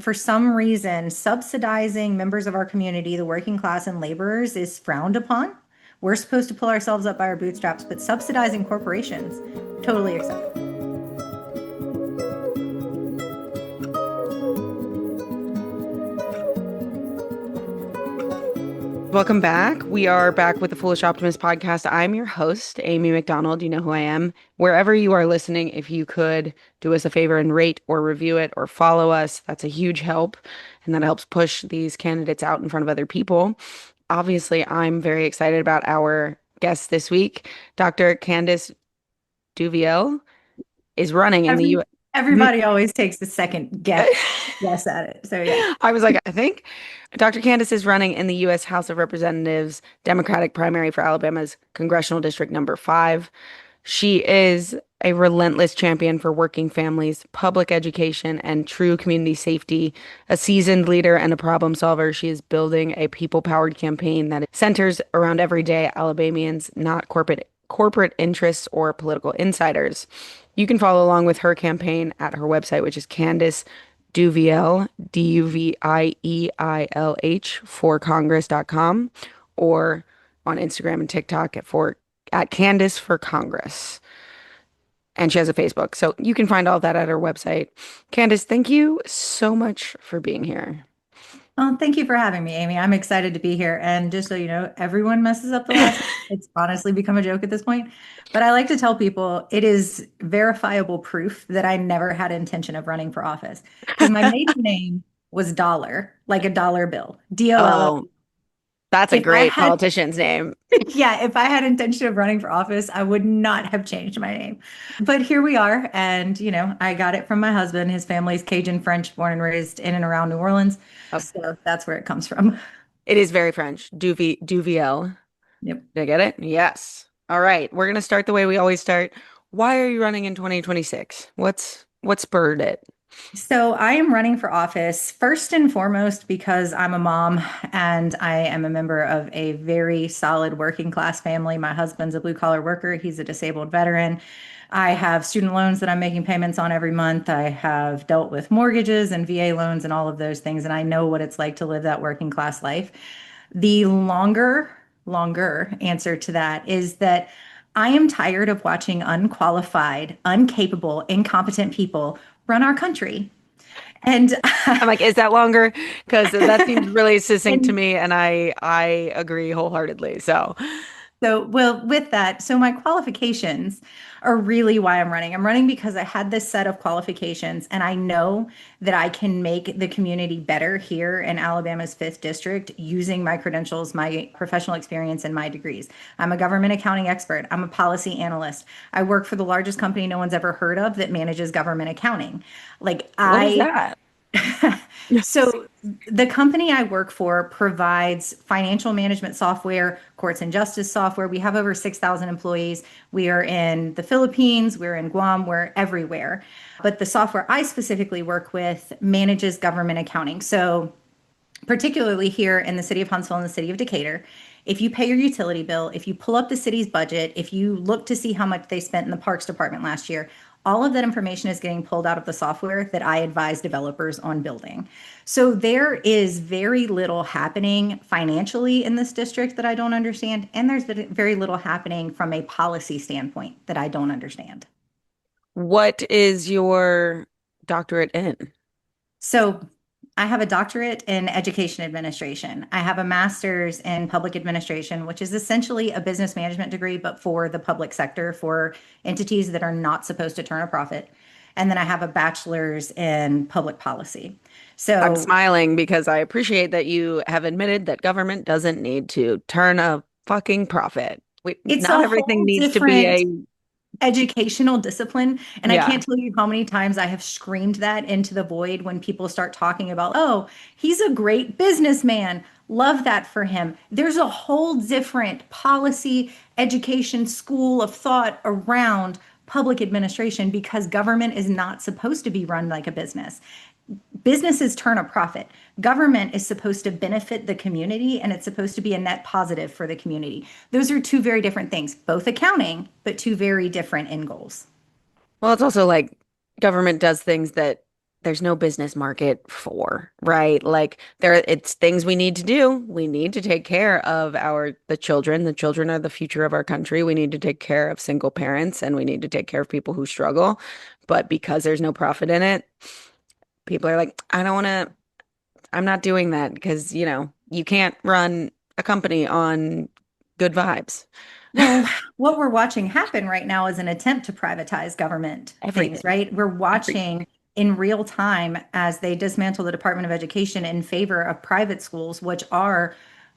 For some reason, subsidizing members of our community, the working class and laborers, is frowned upon. We're supposed to pull ourselves up by our bootstraps, but subsidizing corporations, totally acceptable. Welcome back. We are back with the Foolish Optimist Podcast. I'm your host, Amy McDonald. You know who I am. Wherever you are listening, if you could do us a favor and rate or review it or follow us, that's a huge help. And that helps push these candidates out in front of other people. Obviously, I'm very excited about our guest this week. Dr. Candice Duvieihl is running in the Every U.S. everybody always takes the second guess at it. So yeah. I was like, I think Dr. Candice is running in the U.S. House of Representatives Democratic primary for Alabama's Congressional District number 5. She is a relentless champion for working families, public education, and true community safety. A seasoned leader and a problem solver, she is building a people-powered campaign that centers around everyday Alabamians, not corporate interests or political insiders. You can follow along with her campaign at her website, which is Candice Duvieihl, Duvieilah, for Congress.com, or on Instagram and TikTok at Candice for Congress. And she has a Facebook. So you can find all that at her website. Candice, thank you so much for being here. Well, thank you for having me, Amy. I'm excited to be here. And just so you know, everyone messes up the last name. It's honestly become a joke at this point. But I like to tell people it is verifiable proof that I never had intention of running for office because my maiden name was Dollar, like a dollar bill, DOLL. Oh, that's a If I great had, politician's name. yeah, if I had intention of running for office, I would not have changed my name. But here we are. And, I got it from my husband. His family's Cajun French, born and raised in and around New Orleans. Oh, So that's where it comes from. it is very French. Duviel. Yep. Did I get it? Yes. All right. We're going to start the way we always start. Why are you running in 2026? What spurred it? So I am running for office first and foremost because I'm a mom and I am a member of a very solid working class family. My husband's a blue collar worker, he's a disabled veteran. I have student loans that I'm making payments on every month. I have dealt with mortgages and VA loans and all of those things, and I know what it's like to live that working class life. The longer answer to that is that I am tired of watching unqualified, incapable, incompetent people run our country. And I'm like, is that longer? Because that seems really succinct to and me, and I agree wholeheartedly. So, well, with that, so my qualifications are really why I'm running. I'm running because I had this set of qualifications, and I know that I can make the community better here in Alabama's 5th district using my credentials, my professional experience, and my degrees. I'm a government accounting expert. I'm a policy analyst. I work for the largest company no one's ever heard of that manages government accounting. Like what is I that? So the company I work for provides financial management software, courts and justice software. We have over 6,000 employees. We are in the Philippines, we're in Guam, we're everywhere. But the software I specifically work with manages government accounting. So particularly here in the city of Huntsville and the city of Decatur, if you pay your utility bill, if you pull up the city's budget, if you look to see how much they spent in the parks department last year, all of that information is getting pulled out of the software that I advise developers on building. So there is very little happening financially in this district that I don't understand, and there's very little happening from a policy standpoint that I don't understand. What is your doctorate in? So I have a doctorate in education administration. I have a master's in public administration, which is essentially a business management degree, but for the public sector, for entities that are not supposed to turn a profit. And then I have a bachelor's in public policy. I'm So smiling because I appreciate that you have admitted that government doesn't need to turn a fucking profit. it's Not a everything whole needs to be different a, educational discipline. And I yeah. can't tell you how many times I have screamed that into the void when people start talking about, oh, he's a great businessman. Love that for him. There's a whole different policy, education, school of thought around public administration because government is not supposed to be run like a business. Businesses turn a profit. Government is supposed to benefit the community and it's supposed to be a net positive for the community. Those are two very different things, both accounting, but two very different end goals. Well, it's also like government does things that there's no business market for, right? Like it's things we need to do. We need to take care of the children. The children are the future of our country. We need to take care of single parents and we need to take care of people who struggle. But because there's no profit in it, people are like, I don't want to, I'm not doing that because, you can't run a company on good vibes. Well, what we're watching happen right now is an attempt to privatize government things, Everything. right? We're Everything. watching in real time as they dismantle the Department of Education in favor of private schools, which are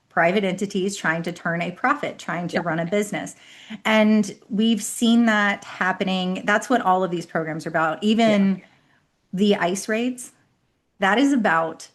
private entities trying to turn a profit, trying to Yeah. run a business. And we've seen that happening. That's what all of these programs are about. Yeah. Even the ICE raids, that is about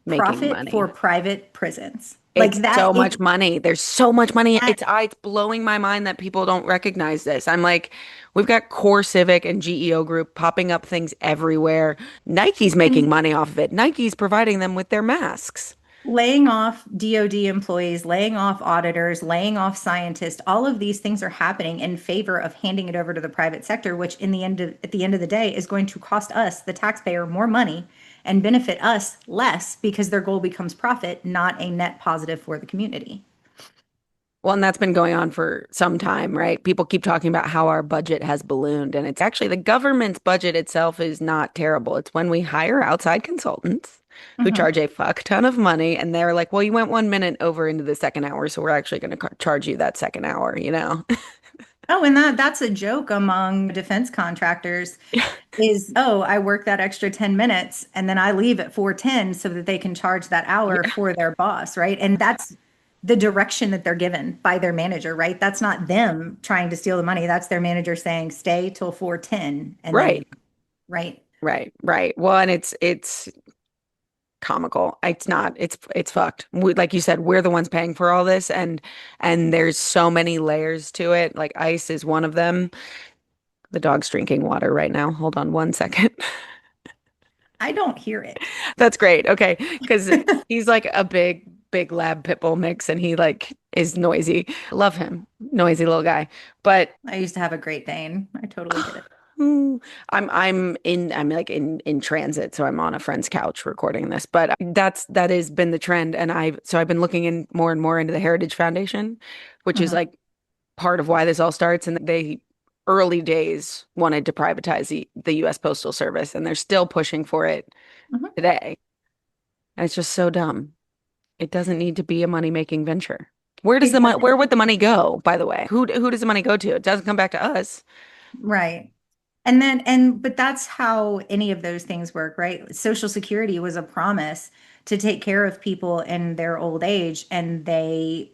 Making profit for money. private prisons. Like It's that, so much money. There's so much money. that It's blowing my mind that people don't recognize this. I'm like, we've got Core Civic and GEO Group popping up things everywhere. Nike's making and money off of it. Nike's providing them with their masks. laying off DoD employees, laying off auditors, laying off scientists, all of these things are happening in favor of handing it over to the private sector, which at the end of the day is going to cost us, the taxpayer, more money and benefit us less because their goal becomes profit, not a net positive for the community. Well, and that's been going on for some time, right? People keep talking about how our budget has ballooned, and it's actually the government's budget itself is not terrible. It's when we hire outside consultants who Mhm. charge a fuck ton of money, and they're like, well, you went 1 minute over into the second hour, so we're actually going to charge you that second hour, you know? Oh, and that's a joke among defense contractors is, oh, I work that extra 10 minutes and then I leave at 4:10 so that they can charge that hour Yeah. for their boss, right? And that's the direction that they're given by their manager, right? That's not them trying to steal the money. That's their manager saying, stay till 4:10 and then Right, leave, right? right. Well, and it's comical. It's not. It's fucked. Like you said, we're the ones paying for all this, and there's so many layers to it. Like ICE is one of them. The dog's drinking water right now. Hold on 1 second. I don't hear it. That's great. Okay, because he's like a big lab pit bull mix, and he like is noisy. Love him, noisy little guy. But I used to have a Great Dane. I totally get it. mm, I'm like in transit, so I'm on a friend's couch recording this. But that has been the trend, and I've been looking in more and more into the Heritage Foundation, which is Mhm. like part of why this all starts. And they early days wanted to privatize the U.S. Postal Service, and they're still pushing for it Mhm. today. And it's just so dumb. It doesn't need to be a money-making venture. Where does It the money, doesn't. where would the money go, by the way? Who does the money go to? It doesn't come back to us. Right. But that's how any of those things work, right? Social Security was a promise to take care of people in their old age, and they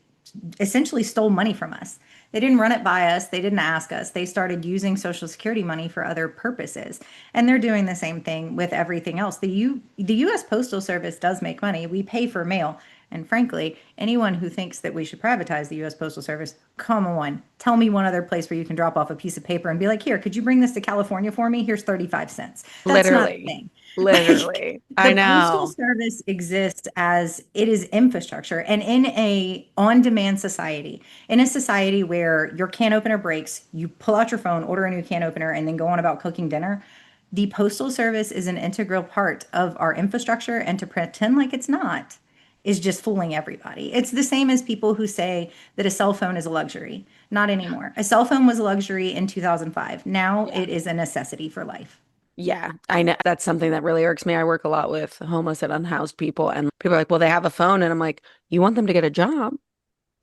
essentially stole money from us. They didn't run it by us. They didn't ask us. They started using Social Security money for other purposes. And they're doing the same thing with everything else. The US Postal Service does make money. We pay for mail. And frankly, anyone who thinks that we should privatize the US Postal Service, come on, tell me one other place where you can drop off a piece of paper and be like, here, could you bring this to California for me? Here's 35 cents. That's not a Literally. thing. Like, Literally. I the Postal know. Service exists as it is infrastructure. And in a on-demand society, in a society where your can opener breaks, you pull out your phone, order a new can opener, and then go on about cooking dinner, the Postal Service is an integral part of our infrastructure, and to pretend like it's not is just fooling everybody. It's the same as people who say that a cell phone is a luxury. Not anymore. A cell phone was a luxury in 2005. Now Yeah. it is a necessity for life. Yeah, I know. That's something that really irks me. I work a lot with homeless and unhoused people, and people are like, well, they have a phone. And I'm like, you want them to get a job?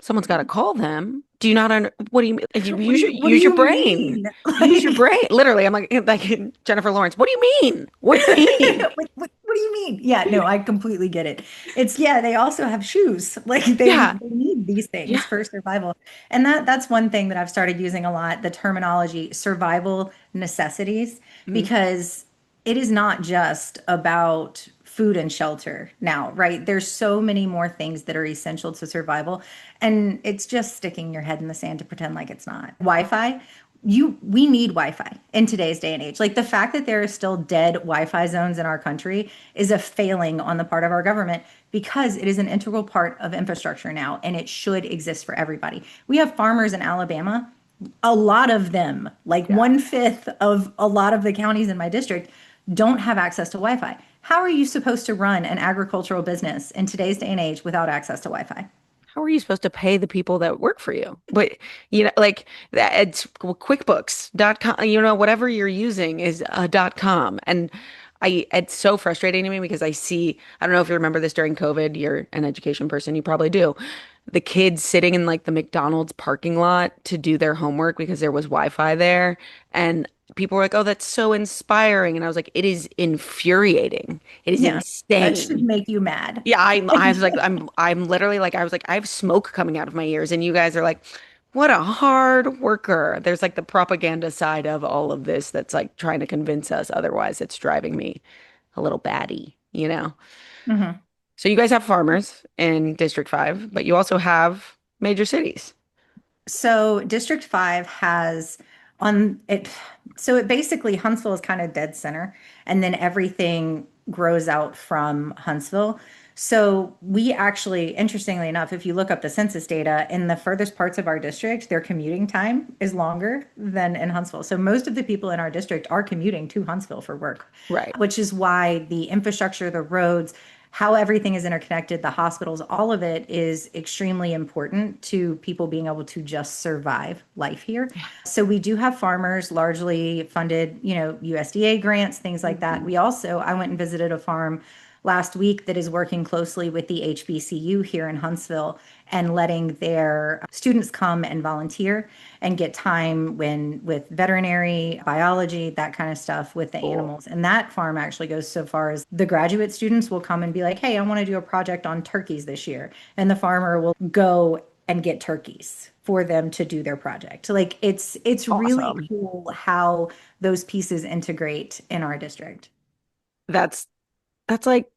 Someone's got to call them. Do you not under what do you mean? You What do use your you brain. mean? Use your Like, brain. Literally, I'm like Jennifer Lawrence. What do you mean? What do you mean? what do you mean? Yeah, no, I completely get it. It's yeah, they also have shoes. Like Yeah. they need these Yeah. things for survival. And that's one thing that I've started using a lot, the terminology survival necessities, Mhm. because it is not just about food and shelter now, right? There's so many more things that are essential to survival, and it's just sticking your head in the sand to pretend like it's not. Wi-Fi, we need Wi-Fi in today's day and age. Like the fact that there are still dead Wi-Fi zones in our country is a failing on the part of our government because it is an integral part of infrastructure now and it should exist for everybody. We have farmers in Alabama, a lot of them, like Yeah. 1/5 of a lot of the counties in my district, don't have access to Wi-Fi. How are you supposed to run an agricultural business in today's day and age without access to Wi-Fi? How are you supposed to pay the people that work for you? But like that, it's QuickBooks.com, whatever you're using is a .com. And it's so frustrating to me because I don't know if you remember this during COVID, you're an education person, you probably do. The kids sitting in like the McDonald's parking lot to do their homework because there was Wi-Fi there. And people were like, oh, that's so inspiring. And I was like, it is infuriating. It is Yeah, that should insane. make you mad. Yeah, I was like, I'm literally like, I was like, I have smoke coming out of my ears, and you guys are like, what a hard worker. There's like the propaganda side of all of this that's like trying to convince us otherwise. It's driving me a little batty. Mhm. So you guys have farmers in District 5, but you also have major cities. So District 5 has on it, so it basically Huntsville is kind of dead center, and then everything grows out from Huntsville. So we actually, interestingly enough, if you look up the census data, in the furthest parts of our district, their commuting time is longer than in Huntsville. So most of the people in our district are commuting to Huntsville for work, Right. which is why the infrastructure, the roads, how everything is interconnected, the hospitals, all of it is extremely important to people being able to just survive life here. So we do have farmers largely funded, USDA grants, things like that. Mhm. We also, I went and visited a farm last week that is working closely with the HBCU here in Huntsville and letting their students come and volunteer and get time with veterinary, biology, that kind of stuff with the Cool. animals. And that farm actually goes so far as the graduate students will come and be like, "Hey, I want to do a project on turkeys this year." And the farmer will go and get turkeys for them to do their project. Like it's really Awesome. cool how those pieces integrate in our district. That's that's like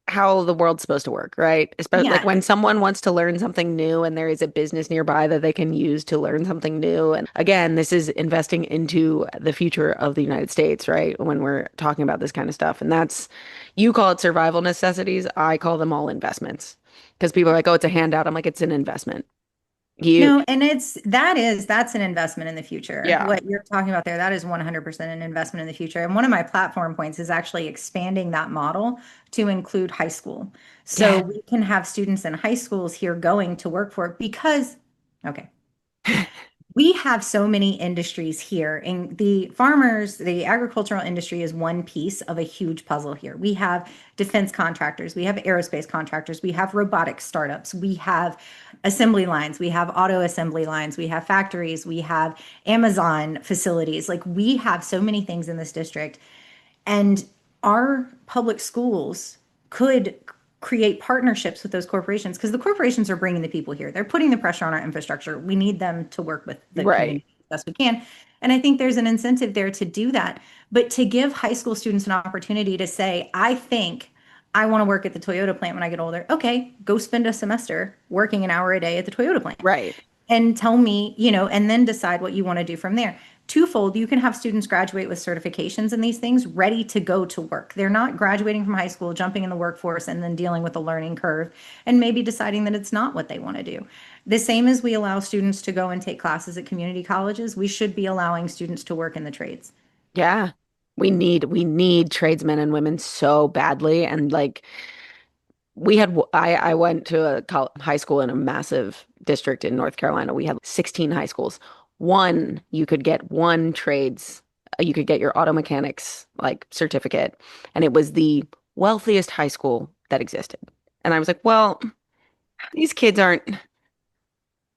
how the world's supposed to work, right? Especially like Yeah. when someone wants to learn something new and there is a business nearby that they can use to learn something new. And again, this is investing into the future of the United States, right? When we're talking about this kind of stuff. And you call it survival necessities. I call them all investments because people are like, oh, it's a handout. I'm like, it's an investment. You, No, and that's an investment in the future. yeah, What you're talking about there, that is 100% an investment in the future. And one of my platform points is actually expanding that model to include high school. So yeah, we can have students in high schools here going to work for it because, okay, we have so many industries here, and the agricultural industry is one piece of a huge puzzle here. We have defense contractors, we have aerospace contractors, we have robotics startups, we have assembly lines, we have auto assembly lines, we have factories, we have Amazon facilities. Like we have so many things in this district. And our public schools could create partnerships with those corporations because the corporations are bringing the people here. They're putting the pressure on our infrastructure. We need them to work with the right. community as best we can. And I think there's an incentive there to do that. But to give high school students an opportunity to say, I think I want to work at the Toyota plant when I get older. Okay, go spend a semester working an hour a day at the Toyota plant Right. and tell me, and then decide what you want to do from there. Twofold, you can have students graduate with certifications and these things ready to go to work. They're not graduating from high school, jumping in the workforce, and then dealing with a learning curve and maybe deciding that it's not what they want to do. The same as we allow students to go and take classes at community colleges, we should be allowing students to work in the trades. Yeah. We need tradesmen and women so badly. And like, I went to a high school in a massive district in North Carolina. We had 16 high schools. You could get you could get your auto mechanics like certificate, and it was the wealthiest high school that existed. And I was like, well, these kids aren't.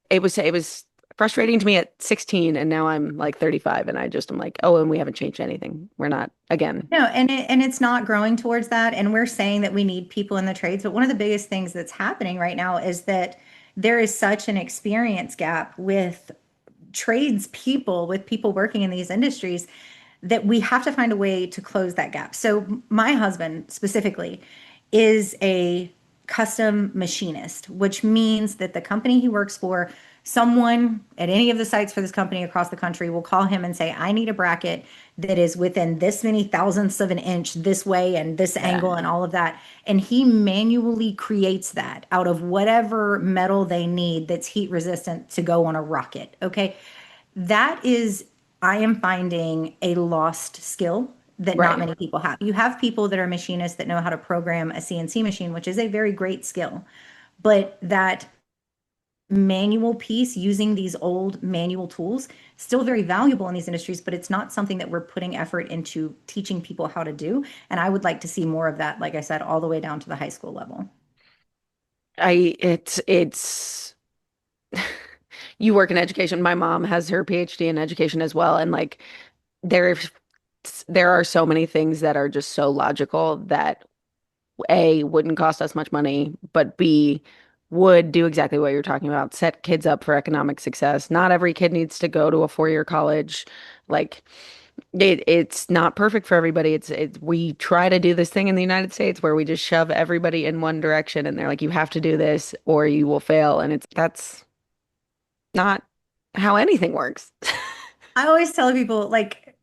It was frustrating to me at 16, and now I'm like 35, and I'm like, oh, and we haven't changed anything. We're not again. No, and it's not growing towards that. And we're saying that we need people in the trades. But one of the biggest things that's happening right now is that there is such an experience gap with trades people, with people working in these industries, that we have to find a way to close that gap. So my husband specifically is a custom machinist, which means that the company he works for, someone at any of the sites for this company across the country will call him and say, I need a bracket that is within this many thousandths of an inch this way and this Yeah. angle and all of that. And he manually creates that out of whatever metal they need that's heat resistant to go on a rocket. Okay. That is, I am finding a lost skill that not Right. many people have. You have people that are machinists that know how to program a CNC machine, which is a very great skill. But that manual piece using these old manual tools still very valuable in these industries, but it's not something that we're putting effort into teaching people how to do. And I would like to see more of that, like I said, all the way down to the high school level. It's you work in education. My mom has her PhD in education as well, and like there there are so many things that are just so logical that A, wouldn't cost us much money, but B, would do exactly what you're talking about, set kids up for economic success. Not every kid needs to go to a four-year college. Like it's not perfect for everybody. We try to do this thing in the United States where we just shove everybody in one direction and they're like, you have to do this or you will fail. And that's not how anything works. I always tell people, like,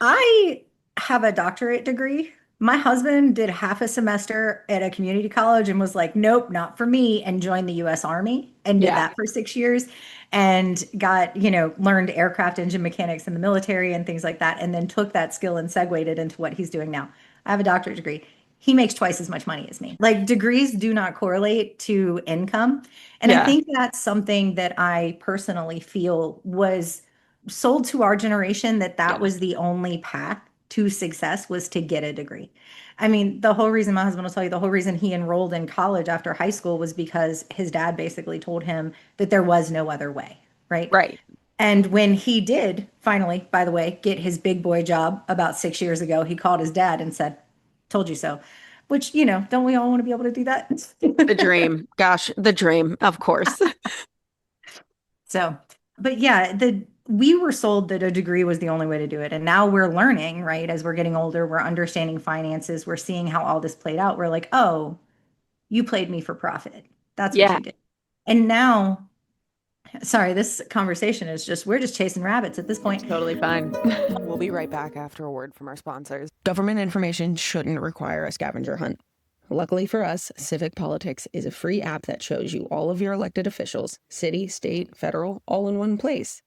I have a doctorate degree. My husband did half a semester at a community college and was like, nope, not for me, and joined the US Army and did Yeah. that for 6 years and got, learned aircraft engine mechanics in the military and things like that. And then took that skill and segued it into what he's doing now. I have a doctorate degree. He makes twice as much money as me. Like, degrees do not correlate to income. And I Yeah. think that's something that I personally feel was sold to our generation, that that Yeah. was the only path to success, was to get a degree. I mean, the whole reason, my husband will tell you, the whole reason he enrolled in college after high school was because his dad basically told him that there was no other way, right? Right. And when he did finally, by the way, get his big boy job about 6 years ago, he called his dad and said, told you so. Which, don't we all want to be able to do that? The dream. Gosh, the dream, of course. So, but yeah, we were sold that a degree was the only way to do it. And now we're learning, right? As we're getting older, we're understanding finances, we're seeing how all this played out. We're like, oh, you played me for profit. That's what Yeah. you did. And now, sorry, this conversation is just, we're just chasing rabbits at this It's point. totally fine. We'll be right back after a word from our sponsors. Government information shouldn't require a scavenger hunt. Luckily for us, Civic Politics is a free app that shows you all of your elected officials, city, state, federal, all in one place.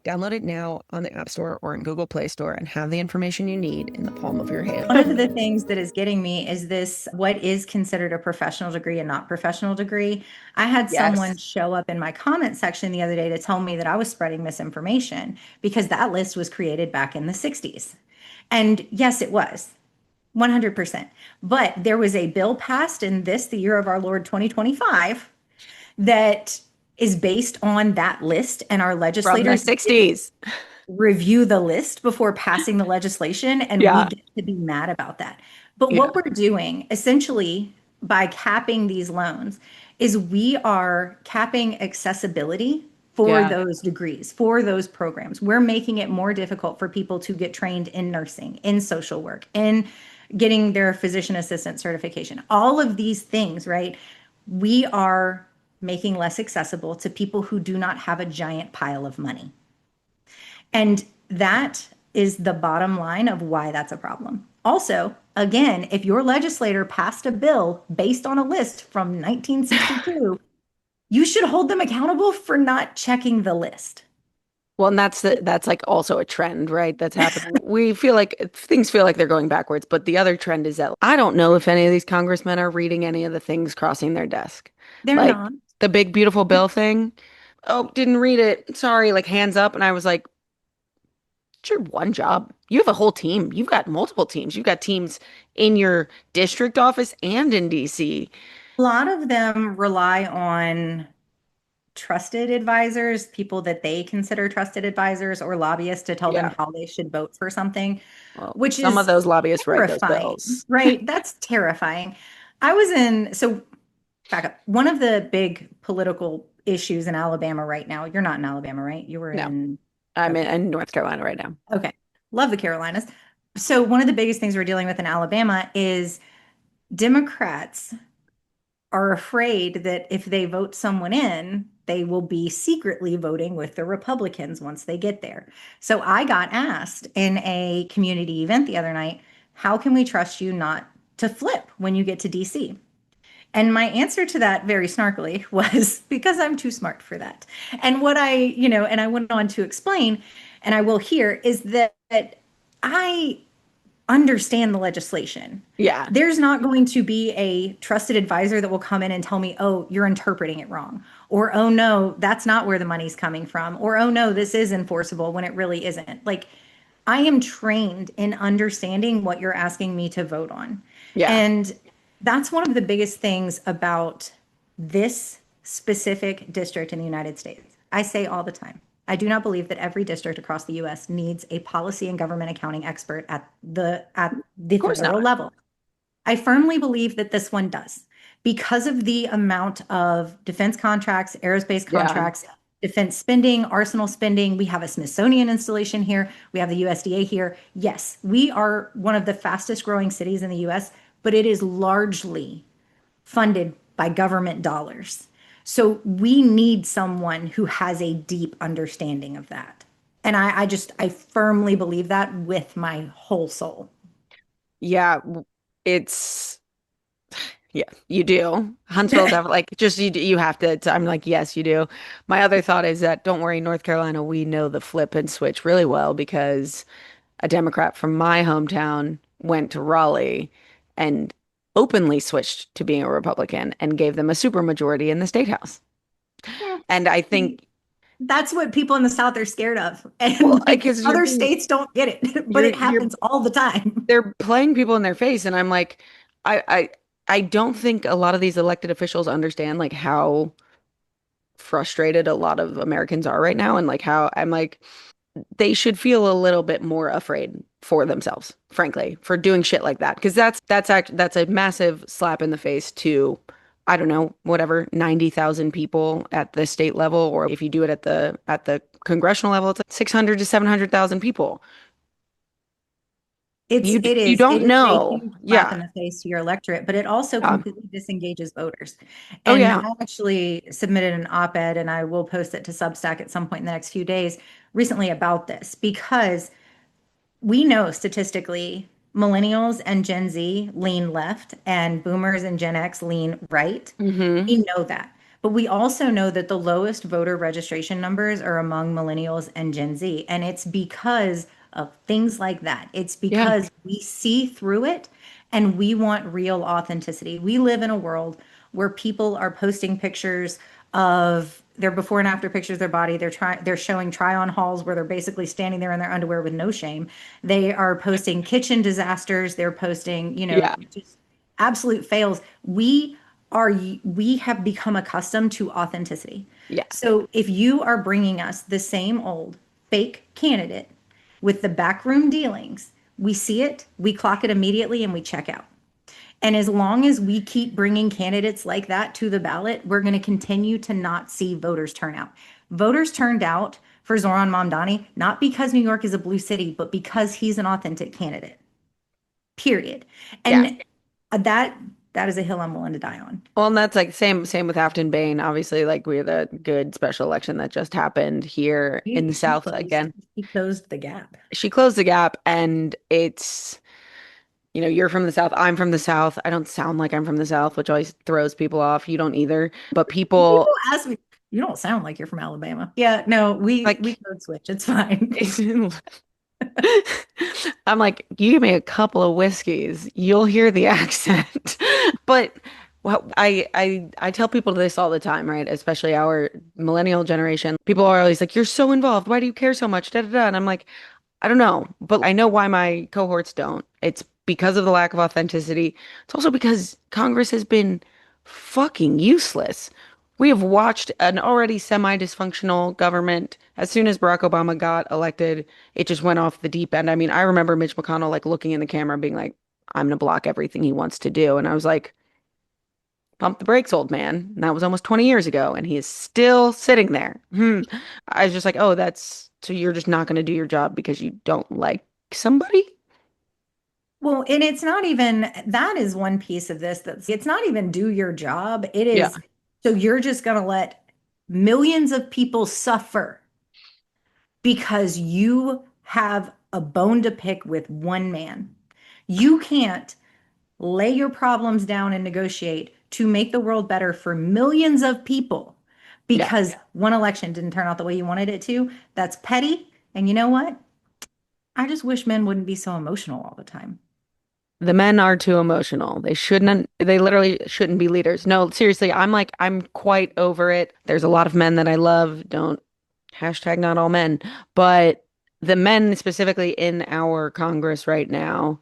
Download it now on the App Store or in Google Play Store and have the information you need in the palm of your hand. One of the things that is getting me is this, what is considered a professional degree and not professional degree. I had someone Yes. show up in my comment section the other day to tell me that I was spreading misinformation because that list was created back in the 60s. And yes, it was 100%. But there was a bill passed in the year of our Lord 2025, that is based on that list, and our From the legislators 60s. review the list before passing the legislation, and we Yeah. get to be mad about that. But Yeah. what we're doing essentially by capping these loans is we are capping accessibility for Yeah. those degrees, for those programs. We're making it more difficult for people to get trained in nursing, in social work, in getting their physician assistant certification. All of these things, right? We are making less accessible to people who do not have a giant pile of money. And that is the bottom line of why that's a problem. Also, again, if your legislator passed a bill based on a list from 1962, you should hold them accountable for not checking the list. Well, and that's like also a trend, right? That's happening. We feel like things feel like they're going backwards, but the other trend is that I don't know if any of these congressmen are reading any of the things crossing their desk. They're Like not. the big beautiful bill thing. Oh, didn't read it. Sorry, like hands up. And I was like, it's your one job. You have a whole team. You've got multiple teams. You've got teams in your district office and in DC. A lot of them rely on trusted advisors, people that they consider trusted advisors, or lobbyists to tell them Yeah. how they should vote for something, Well, which some of is those lobbyists write those terrifying, bills. right? That's terrifying. So back up. One of the big political issues in Alabama right now, you're not in Alabama, right? You were No, in, I'm okay, in North Carolina right now. okay. Love the Carolinas. So one of the biggest things we're dealing with in Alabama is Democrats are afraid that if they vote someone in, they will be secretly voting with the Republicans once they get there. So I got asked in a community event the other night, how can we trust you not to flip when you get to DC? And my answer to that, very snarkily, was because I'm too smart for that. And and I went on to explain, and I will here, is that I understand the legislation. Yeah. There's not going to be a trusted advisor that will come in and tell me, oh, you're interpreting it wrong. Or, oh, no, that's not where the money's coming from. Or, oh, no, this is enforceable when it really isn't. Like, I am trained in understanding what you're asking me to vote on. Yeah. And that's one of the biggest things about this specific district in the United States. I say all the time, I do not believe that every district across the US needs a policy and government accounting expert at the Of course federal not. level. I firmly believe that this one does because of the amount of defense contracts, aerospace Yeah. contracts, defense spending, arsenal spending. We have a Smithsonian installation here. We have the USDA here. Yes, we are one of the fastest growing cities in the US, but it is largely funded by government dollars. So we need someone who has a deep understanding of that. And I firmly believe that with my whole soul. Yeah. It's Yeah, you do. Huntsville definitely like just you have to. I'm like, yes, you do. My other thought is that don't worry, North Carolina, we know the flip and switch really well because a Democrat from my hometown went to Raleigh and openly switched to being a Republican and gave them a supermajority in the state house. And I think, That's what people in the South are scared of. well, And like because other states don't get it, but it you're happens all the time. they're playing people in their face, and I'm like, I I I don't think a lot of these elected officials understand like how frustrated a lot of Americans are right now and like how I'm like they should feel a little bit more afraid for themselves, frankly, for doing shit like that because that's a massive slap in the face to I don't know, whatever, 90,000 people at the state level or if you do it at the congressional level it's like 600 to 700,000 people. It's it You is it don't is a know. huge slap Yeah. in the face to your electorate, but it also Yeah. completely disengages voters. Oh And yeah. I actually submitted an op-ed, and I will post it to Substack at some point in the next few days recently about this because we know statistically millennials and Gen Z lean left and boomers and Gen X lean right. Hmm. We know that. But we also know that the lowest voter registration numbers are among millennials and Gen Z. And it's because of things like that. It's Yeah. because we see through it and we want real authenticity. We live in a world where people are posting pictures of their before and after pictures of their body. They're showing try on hauls where they're basically standing there in their underwear with no shame. They are posting kitchen disasters. They're posting, Yeah. just absolute fails. We have become accustomed to authenticity. Yeah. So if you are bringing us the same old fake candidate with the backroom dealings, we see it, we clock it immediately, and we check out. And as long as we keep bringing candidates like that to the ballot, we're going to continue to not see voters turn out. Voters turned out for Zoran Mamdani, not because New York is a blue city, but because he's an authentic candidate, period. Yeah. And that that is a hill I'm willing to die on. Well, and that's like same with Afton Bain. Obviously, like we had a good special election that just happened here in the She South closed. again. She closed the gap. She closed the gap, and it's, you're from the South, I'm from the South. I don't sound like I'm from the South, which always throws people off. You don't either. But People people ask me, "You don't sound like you're from Alabama." Yeah, no, we like code switch. It's fine. I'm like, you give me a couple of whiskeys, you'll hear the accent. But I tell people this all the time, right? Especially our millennial generation. People are always like, you're so involved. Why do you care so much? Da, da, da. And I'm like, I don't know, but I know why my cohorts don't. It's because of the lack of authenticity. It's also because Congress has been fucking useless. We have watched an already semi-dysfunctional government. As soon as Barack Obama got elected, it just went off the deep end. I mean, I remember Mitch McConnell like looking in the camera and being like, I'm gonna block everything he wants to do. And I was like, pump the brakes, old man. And that was almost 20 years ago, and he is still sitting there. I was just like, oh, that's so you're just not gonna do your job because you don't like somebody? Well, and it's not even that is one piece of this that's it's not even do your job. It Yeah. is so you're just going to let millions of people suffer because you have a bone to pick with one man. You can't lay your problems down and negotiate to make the world better for millions of people Yeah. because one election didn't turn out the way you wanted it to. That's petty. And you know what? I just wish men wouldn't be so emotional all the time. The men are too emotional. They literally shouldn't be leaders. No, seriously, I'm quite over it. There's a lot of men that I love. Don't hashtag not all men, but the men specifically in our Congress right now,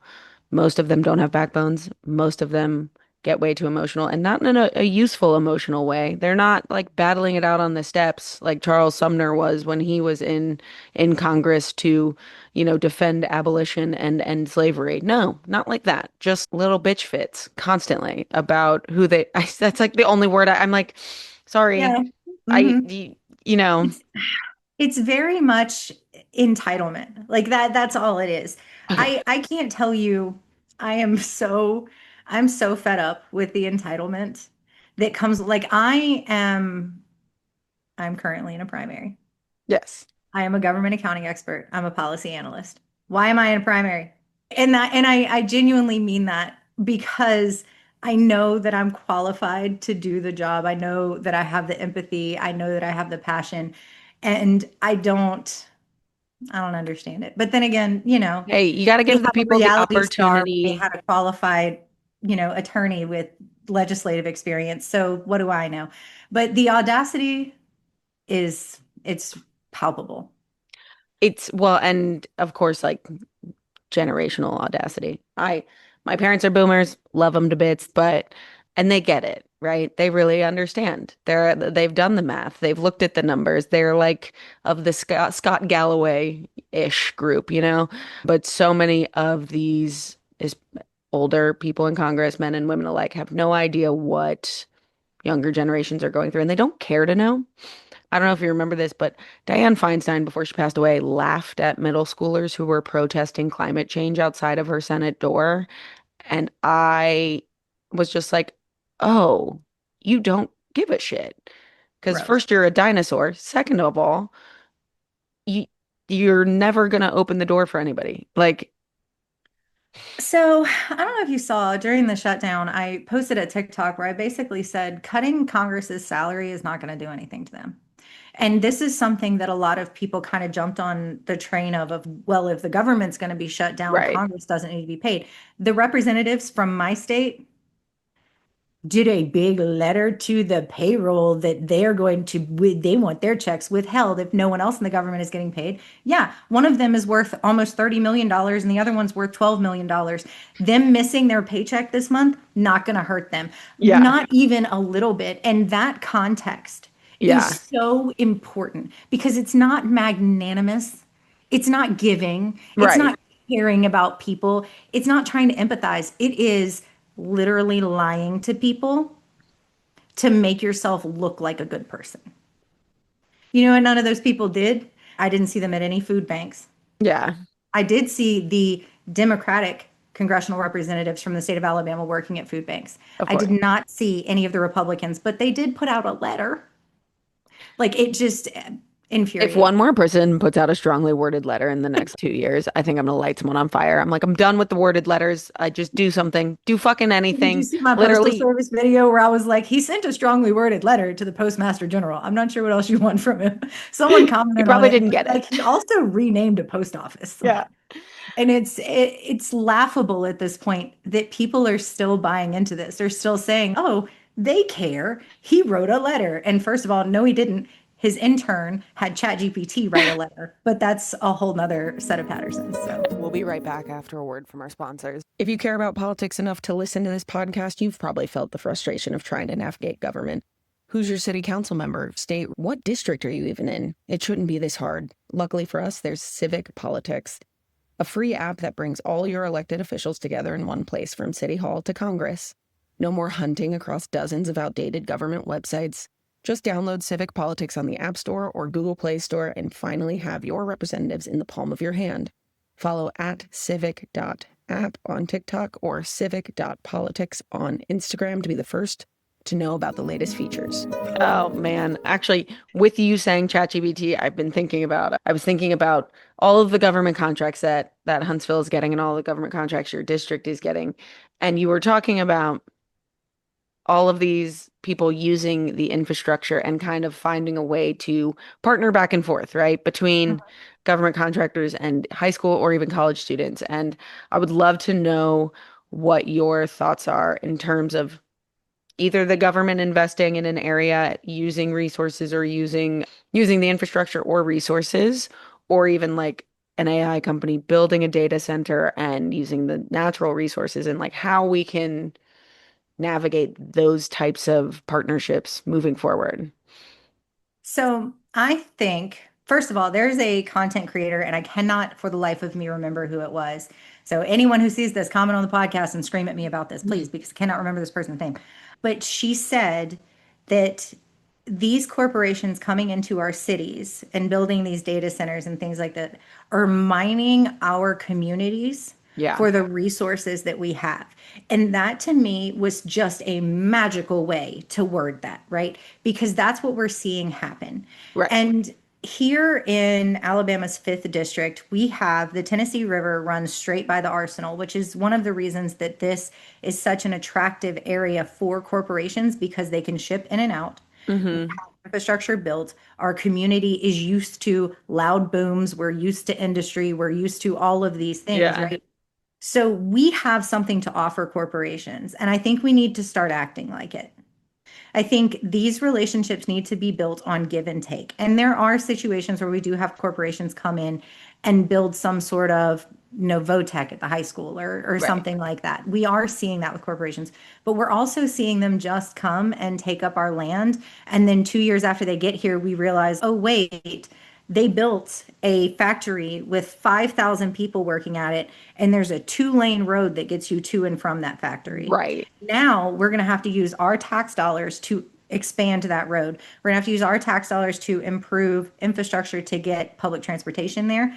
most of them don't have backbones. Most of them get way too emotional and not in a useful emotional way. They're not like battling it out on the steps like Charles Sumner was when he was in Congress to, defend abolition and end slavery. No, not like that. Just little bitch fits constantly about that's like the only word I'm like, sorry. Yeah. I, hmm you, you know, It's it's very much entitlement. Like that's all it is. okay. I can't tell you I am so I'm so fed up with the entitlement that comes like I'm currently in a primary. Yes. I am a government accounting expert. I'm a policy analyst. Why am I in a primary? And I genuinely mean that because I know that I'm qualified to do the job. I know that I have the empathy. I know that I have the passion. And I don't understand it. But then again, Hey, you got to they give the have a people the reality star. They opportunity. had a qualified, attorney with legislative experience. So what do I know? But the audacity it's palpable. Well, and of course, like generational audacity. My parents are boomers, love them to bits, and they get it, right? They really understand. They've done the math. They've looked at the numbers. They're like of the Scott Galloway-ish group, But so many of these is older people in Congress, men and women alike, have no idea what younger generations are going through, and they don't care to know. I don't know if you remember this, but Dianne Feinstein, before she passed away, laughed at middle schoolers who were protesting climate change outside of her Senate door. And I was just like, oh, you don't give a shit. Because Gross. first, you're a dinosaur. Second of all, you, you're never going to open the door for anybody. Like, So I don't know if you saw during the shutdown, I posted a TikTok where I basically said cutting Congress's salary is not going to do anything to them. And this is something that a lot of people kind of jumped on the train of, well, if the government's going to be shut down, right. Congress doesn't need to be paid. The representatives from my state did a big letter to the payroll that they want their checks withheld if no one else in the government is getting paid. Yeah, one of them is worth almost $30 million and the other one's worth $12 million. Them missing their paycheck this month, not going to hurt them, Yeah. not even a little bit. And that context Yeah. is so important because it's not magnanimous, it's not giving, it's Right. not caring about people, it's not trying to empathize. It is literally lying to people to make yourself look like a good person. You know what none of those people did? I didn't see them at any food banks. Yeah. I did see the Democratic congressional representatives from the state of Alabama working at food banks. Of I course. did not see any of the Republicans, but they did put out a letter. Like it just If infuriates. one more person puts out a strongly worded letter in the next 2 years, I think I'm gonna light someone on fire. I'm like, I'm done with the worded letters. I just do something, do fucking Did you anything. see my postal Literally, service video where I was like, he sent a strongly worded letter to the postmaster general. I'm not sure what else you want from him. Someone you commented on probably it, and didn't was get like it. he also renamed a post office. Yeah. And it's laughable at this point that people are still buying into this. They're still saying, "Oh, they care. He wrote a letter." And first of all, no, he didn't. His intern had ChatGPT write a letter, but that's a whole nother set of Pattersons. So. We'll be right back after a word from our sponsors. If you care about politics enough to listen to this podcast, you've probably felt the frustration of trying to navigate government. Who's your city council member? State, what district are you even in? It shouldn't be this hard. Luckily for us, there's Civic Politics, a free app that brings all your elected officials together in one place from City Hall to Congress. No more hunting across dozens of outdated government websites. Just download Civic Politics on the App Store or Google Play Store and finally have your representatives in the palm of your hand. Follow at civic.app on TikTok or civic.politics on Instagram to be the first to know about the latest features. Oh man, actually, with you saying ChatGPT, I was thinking about all of the government contracts that Huntsville is getting and all the government contracts your district is getting. And you were talking about all of these people using the infrastructure and kind of finding a way to partner back and forth, right, between government contractors and high school or even college students. And I would love to know what your thoughts are in terms of either the government investing in an area, using resources or using the infrastructure or resources, or even like an AI company building a data center and using the natural resources, and like how we can navigate those types of partnerships moving forward. So I think, first of all, there's a content creator, and I cannot for the life of me remember who it was. So anyone who sees this, comment on the podcast and scream at me about this, please, because I cannot remember this person's name. But she said that these corporations coming into our cities and building these data centers and things like that are mining our communities Yeah, for the resources that we have. And that to me was just a magical way to word that, right? Because that's what we're seeing happen. right. And here in Alabama's 5th district, we have the Tennessee River runs straight by the arsenal, which is one of the reasons that this is such an attractive area for corporations because they can ship in and out. We Hmm. have infrastructure built. Our community is used to loud booms. We're used to industry. We're used to all of these things, Yeah, right? So we have something to offer corporations, and I think we need to start acting like it. I think these relationships need to be built on give and take. And there are situations where we do have corporations come in and build some sort of Novotech at the high school or right. something like that. We are seeing that with corporations, but we're also seeing them just come and take up our land. And then 2 years after they get here, we realize, oh, wait, they built a factory with 5,000 people working at it, and there's a 2-lane road that gets you to and from that factory. Right. Now we're going to have to use our tax dollars to expand that road. We're going to have to use our tax dollars to improve infrastructure to get public transportation there.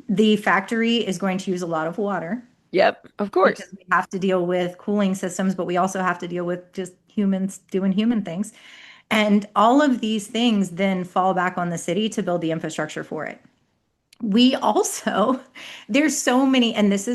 The factory is going to use a lot of water Yep, of course. because we have to deal with cooling systems, but we also have to deal with just humans doing human things. And all of these things then fall back on the city to build the infrastructure for it. We also, there's so many, and this,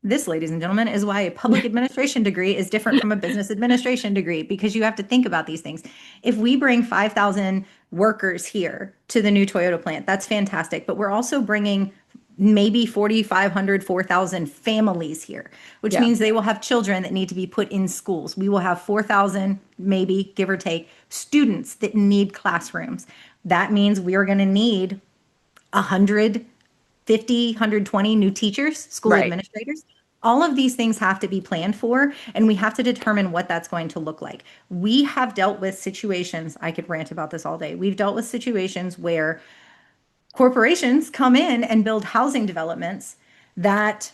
ladies and gentlemen, is why a public administration degree is different from a business administration degree, because you have to think about these things. If we bring 5,000 workers here to the new Toyota plant, that's fantastic. But we're also bringing maybe 4,500, 4,000 families here, which Yeah, means they will have children that need to be put in schools. We will have 4,000, maybe give or take, students that need classrooms. That means we are going to need 150, 120 new teachers, school right. administrators. All of these things have to be planned for, and we have to determine what that's going to look like. We have dealt with situations, I could rant about this all day. We've dealt with situations where corporations come in and build housing developments that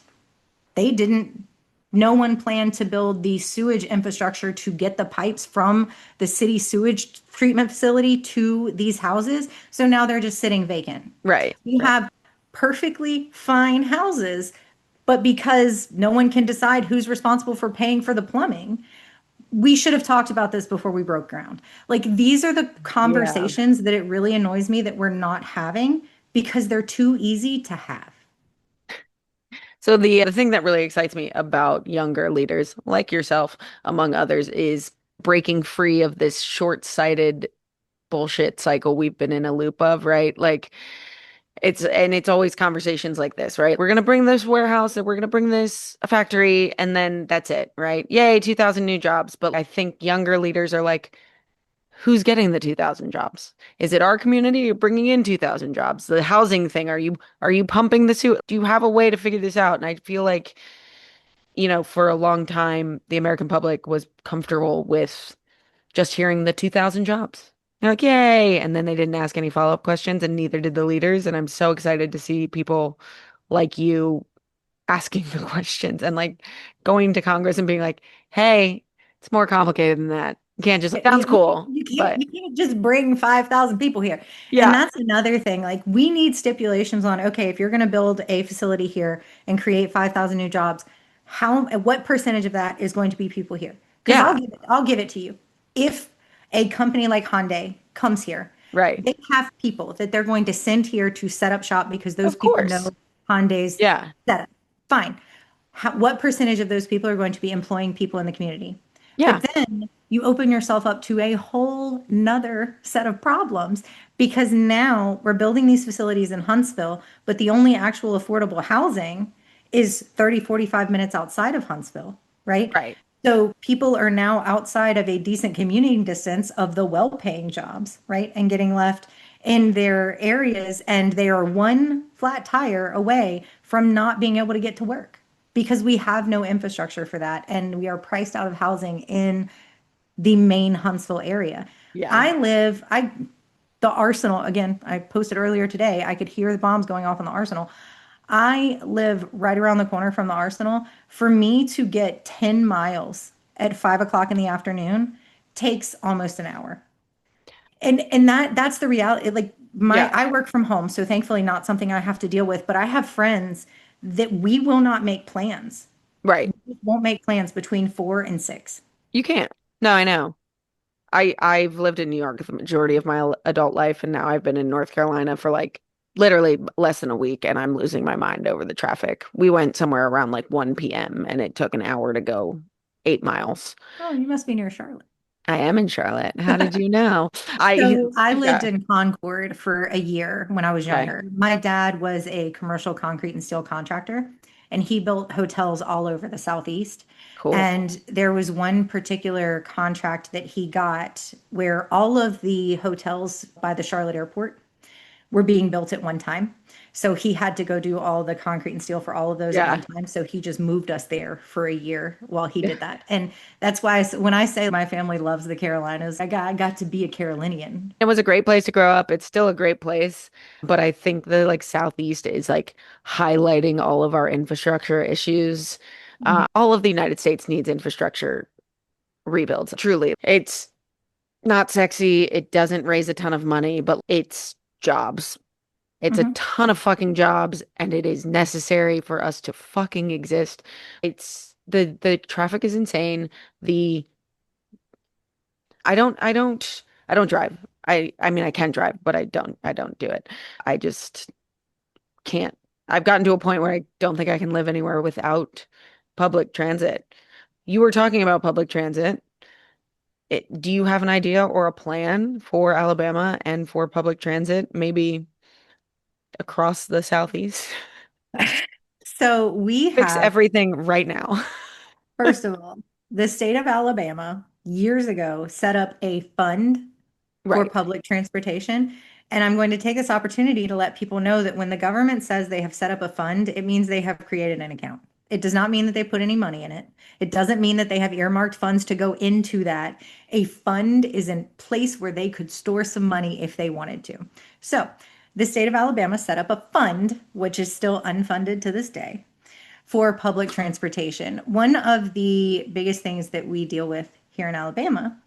they didn't, no one planned to build the sewage infrastructure to get the pipes from the city sewage treatment facility to these houses. So now they're just sitting vacant. Right. We Right. have perfectly fine houses, but because no one can decide who's responsible for paying for the plumbing, we should have talked about this before we broke ground. Like, these are the Yeah. conversations that it really annoys me that we're not having because they're too easy to have. So the thing that really excites me about younger leaders like yourself, among others, is breaking free of this short-sighted bullshit cycle we've been in a loop of, right? Like it's always conversations like this, right? We're gonna bring this warehouse and we're gonna bring this factory and then that's it, right? Yay, 2,000 new jobs. But I think younger leaders are like, who's getting the 2,000 jobs? Is it our community? You're bringing in 2,000 jobs. The housing thing, are you pumping the suit? Do you have a way to figure this out? And I feel like, for a long time, the American public was comfortable with just hearing the 2,000 jobs. They're like, yay. And then they didn't ask any follow-up questions, and neither did the leaders. And I'm so excited to see people like you asking the questions and like going to Congress and being like, hey, it's more complicated than that. You can't just, sounds cool. But You can't just bring 5,000 people here. And yeah, that's another thing. Like, we need stipulations on, okay, if you're going to build a facility here and create 5,000 new jobs, what percentage of that is going to be people here? Because yeah, I'll give it to you. If a company like Hyundai comes here, right. they have people that they're going to send here to set up shop because those Of people course. know Hyundai's Yeah. setup. Fine. What percentage of those people are going to be employing people in the community? Yeah. But then you open yourself up to a whole nother set of problems because now we're building these facilities in Huntsville, but the only actual affordable housing is 30, 45 minutes outside of Huntsville, right? Right. So people are now outside of a decent commuting distance of the well-paying jobs, right? And getting left in their areas, and they are one flat tire away from not being able to get to work because we have no infrastructure for that. And we are priced out of housing in the main Huntsville area. Yeah. The Arsenal, again, I posted earlier today, I could hear the bombs going off on the Arsenal. I live right around the corner from the Arsenal. For me to get 10 miles at 5 o'clock in the afternoon takes almost an hour. And that's the reality. Like Yeah. I work from home, so thankfully not something I have to deal with, but I have friends that we will not make plans. Right. We won't make plans between 4 and 6. You can't. No, I know. I've lived in New York the majority of my adult life, and now I've been in North Carolina for like literally less than a week, and I'm losing my mind over the traffic. We went somewhere around like 1 p.m. and it took an hour to go 8 miles. Oh, you must be near Charlotte. I am in Charlotte. How did you know? I So I lived yeah. in Concord for a year when I was Okay. younger. My dad was a commercial concrete and steel contractor, and he built hotels all over the Southeast. Cool. And there was one particular contract that he got where all of the hotels by the Charlotte airport were being built at one time. So he had to go do all the concrete and steel for all of those at one Yeah. time. So he just moved us there for a year while he Yeah. did that. And that's why when I say my family loves the Carolinas, I got to be a Carolinian. It was a great place to grow up. It's still a great place, but I think the like Southeast is like highlighting all of our infrastructure issues. Mhm. All of the United States needs infrastructure rebuilds. Truly, it's not sexy. It doesn't raise a ton of money, but it's jobs. It's a Mhm. ton of fucking jobs, and it is necessary for us to fucking exist. It's the traffic is insane. The I don't drive. I mean I can drive, but I don't do it. I just can't. I've gotten to a point where I don't think I can live anywhere without public transit. You were talking about public transit. Do you have an idea or a plan for Alabama and for public transit, maybe across the Southeast? So we Fix have, everything right now. first of all, the state of Alabama years ago set up a fund for Right. public transportation. And I'm going to take this opportunity to let people know that when the government says they have set up a fund, it means they have created an account. It does not mean that they put any money in it. It doesn't mean that they have earmarked funds to go into that. A fund is a place where they could store some money if they wanted to. So the state of Alabama set up a fund, which is still unfunded to this day, for public transportation. One of the biggest things that we deal with here in Alabama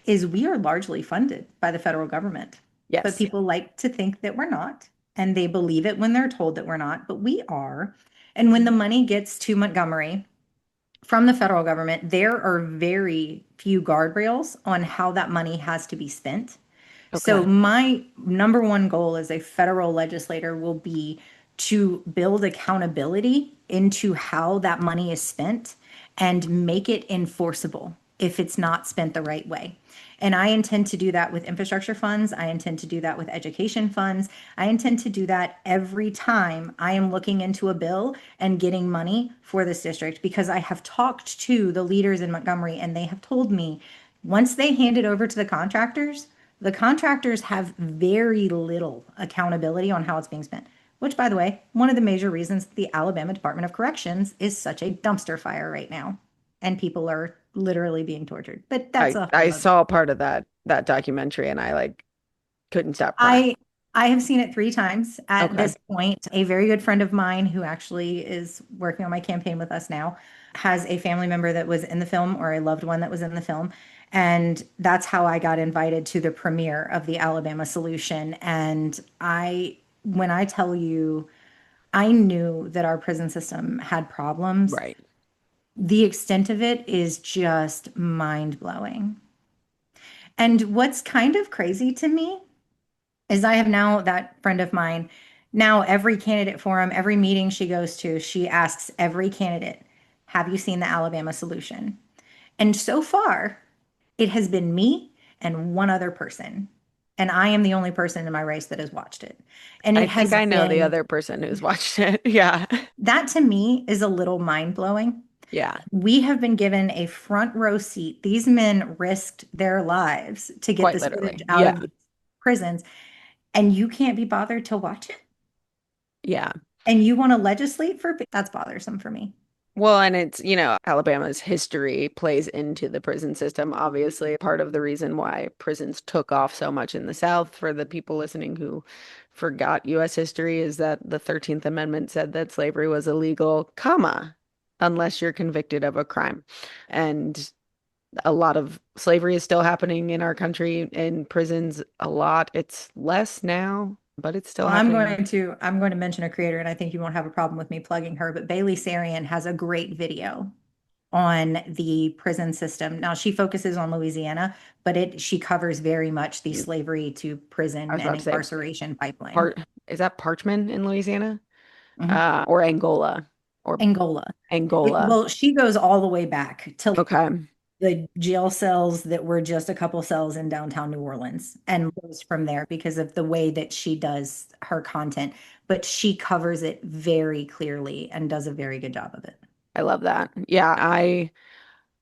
is we are largely funded by the federal government. But Yes. people like to think that we're not, and they believe it when they're told that we're not, but we are. And when the money gets to Montgomery from the federal government, there are very few guardrails on how that money has to be spent. So Okay. my number one goal as a federal legislator will be to build accountability into how that money is spent and make it enforceable if it's not spent the right way. And I intend to do that with infrastructure funds. I intend to do that with education funds. I intend to do that every time I am looking into a bill and getting money for this district because I have talked to the leaders in Montgomery and they have told me once they hand it over to the contractors have very little accountability on how it's being spent, which, by the way, one of the major reasons the Alabama Department of Corrections is such a dumpster fire right now. And people are literally being tortured. But that's a I whole other. saw part of that documentary and I like couldn't stop crying. I I have seen it 3 times at Okay. this point. A very good friend of mine who actually is working on my campaign with us now has a family member that was in the film or a loved one that was in the film. And that's how I got invited to the premiere of the Alabama Solution. And when I tell you, I knew that our prison system had problems. Right. The extent of it is just mind blowing. And what's kind of crazy to me is I have now that friend of mine, now every candidate forum, every meeting she goes to, she asks every candidate, have you seen the Alabama Solution? And so far, It has been me and one other person. And I am the only person in my race that has watched it. And I it think has I know the been, other person who's watched it. Yeah. that to me is a little mind blowing. Yeah, We have been given a front row seat. These men risked their lives to get quite this footage literally. out Yeah. of these prisons, and you can't be bothered to watch it. Yeah. And you want to legislate for that's bothersome for me. Well, and it's, Alabama's history plays into the prison system. Obviously, part of the reason why prisons took off so much in the South, for the people listening who forgot U.S. history, is that the 13th Amendment said that slavery was illegal, comma, unless you're convicted of a crime. And a lot of slavery is still happening in our country in prisons a lot. It's less now, but it's still Well, happening. I'm going to mention a creator, and I think you won't have a problem with me plugging her, but Bailey Sarian has a great video on the prison system. Now she focuses on Louisiana, but she covers very much the slavery to I prison was and about to say incarceration pipeline. part is that Parchman in Louisiana? Mhm. Or Angola or Angola. Angola. Well, she goes all the way back to Okay. the jail cells that were just a couple cells in downtown New Orleans and goes from there because of the way that she does her content. But she covers it very clearly and does a very good job of it. I love that. Yeah, I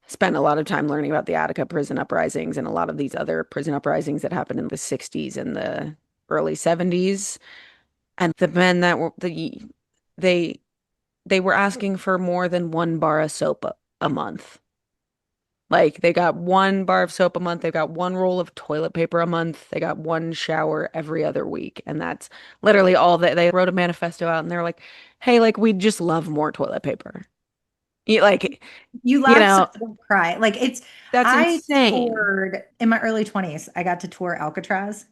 spent a lot of time learning about the Attica prison uprisings and a lot of these other prison uprisings that happened in the 60s and the early 70s. And the men that were they they were asking for more than one bar of soap a month. Like they got one bar of soap a month, they got one roll of toilet paper a month, they got one shower every other week. And that's literally all that they wrote a manifesto out and they're like, hey, like we just love more toilet paper. Like, You you laugh so know, you don't cry. Like that's I insane. toured in my early 20s. I got to tour Alcatraz,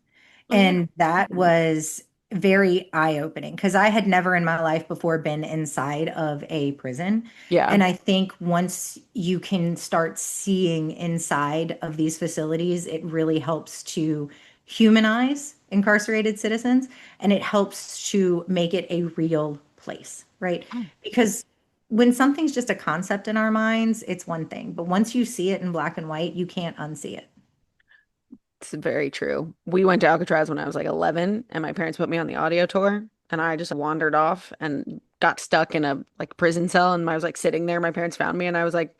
Oh yeah. and that was very eye-opening because I had never in my life before been inside of a prison. Yeah. And I think once you can start seeing inside of these facilities, it really helps to humanize incarcerated citizens and it helps to make it a real place, right? Because when something's just a concept in our minds, it's one thing. But once you see it in black and white, you can't unsee it. It's very true. We went to Alcatraz when I was like 11 and my parents put me on the audio tour and I just wandered off and got stuck in a like prison cell and I was like sitting there. My parents found me and I was like,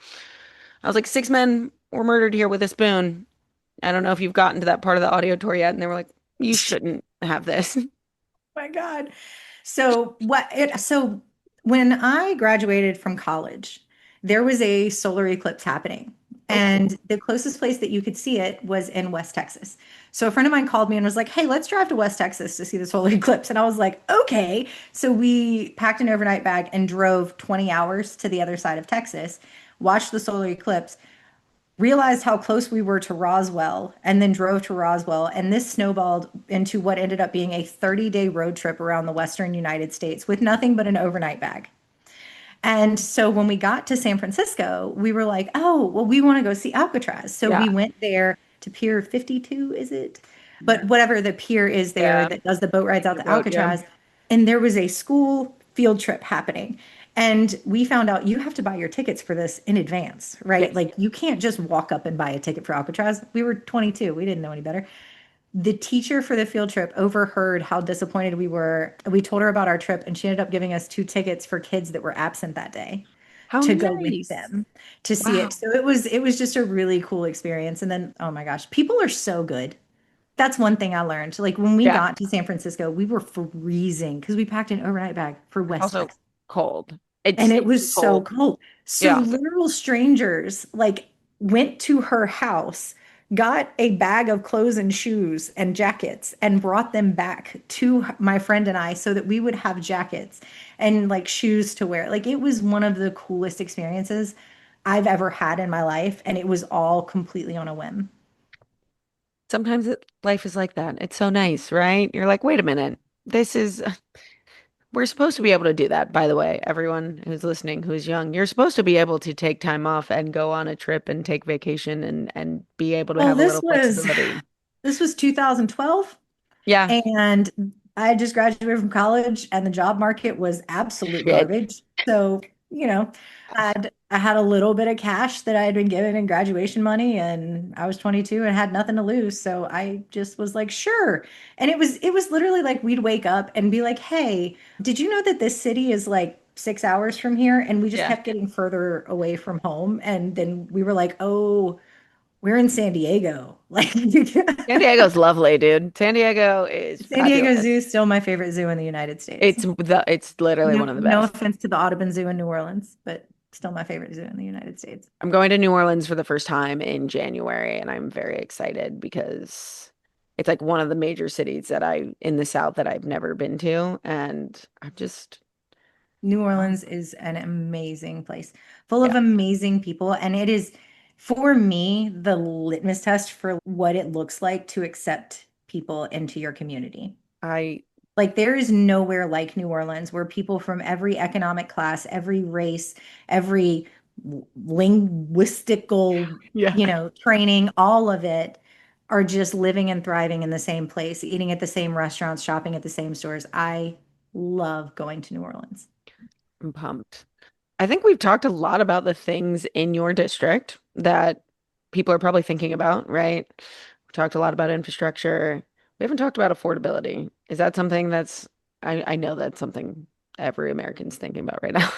6 men were murdered here with a spoon. I don't know if you've gotten to that part of the audio tour yet. And they were like, you shouldn't have this. My God. So when I graduated from college, there was a solar eclipse happening. Oh, cool. And the closest place that you could see it was in West Texas. So a friend of mine called me and was like, "Hey, let's drive to West Texas to see the solar eclipse." And I was like, "Okay." So we packed an overnight bag and drove 20 hours to the other side of Texas, watched the solar eclipse, realized how close we were to Roswell, and then drove to Roswell. And this snowballed into what ended up being a 30-day road trip around the Western United States with nothing but an overnight bag. And so when we got to San Francisco, we were like, oh, well, we want to go see Alcatraz. So Yeah. we went there to Pier 52, is it? But whatever the pier is there Yeah. that does the boat rides out The to boat. Yeah. Alcatraz. And there was a school field trip happening. And we found out you have to buy your tickets for this in advance, right? Yes. Like you can't just walk up and buy a ticket for Alcatraz. We were 22. We didn't know any better. The teacher for the field trip overheard how disappointed we were. We told her about our trip, and she ended up giving us two tickets for kids that were absent that day How to go with nice. them to see it. Wow. So it was just a really cool experience. And then, oh my gosh, people are so good. That's one thing I learned. Like when we Yeah. got to San Francisco, we were freezing because we packed an overnight bag for West Also Texas. cold. And It's it was so cold. cold. So Yeah. literal strangers like went to her house, got a bag of clothes and shoes and jackets and brought them back to my friend and I so that we would have jackets and like shoes to wear. Like it was one of the coolest experiences I've ever had in my life. And it was all completely on a whim. Sometimes life is like that. It's so nice, right? You're like, wait a minute. This is, we're supposed to be able to do that, by the way. Everyone who's listening who's young, you're supposed to be able to take time off and go on a trip and take vacation and be able to Well, have a little flexibility. this was 2012. Yeah. And I just graduated from college and the job market was absolute Shit. garbage. So, I had a little bit of cash that I had been given in graduation money, and I was 22 and had nothing to lose. So I just was like, sure. And it was literally like we'd wake up and be like, hey, did you know that this city is like 6 hours from here? And we just Yeah. kept getting further away from home. And then we were like, oh, we're in San Diego. Like San Diego's lovely, dude. San Diego is San Diego fabulous. Zoo is still my favorite zoo in the United States. It's literally No, one of the no best. offense to the Audubon Zoo in New Orleans, but still my favorite zoo in the United States. I'm going to New Orleans for the first time in January, and I'm very excited because it's like one of the major cities that I in the South that I've never been to, and I'm just New Orleans is an amazing place, full yeah, of amazing people. And it is, for me, the litmus test for what it looks like to accept people into your community. I Like, there is nowhere like New Orleans where people from every economic class, every race, every linguistical, yeah, training, all of it are just living and thriving in the same place, eating at the same restaurants, shopping at the same stores. I love going to New Orleans. I'm pumped. I think we've talked a lot about the things in your district that people are probably thinking about, right? We talked a lot about infrastructure. We haven't talked about affordability. Is that something that's, I know that's something every American's thinking about right now.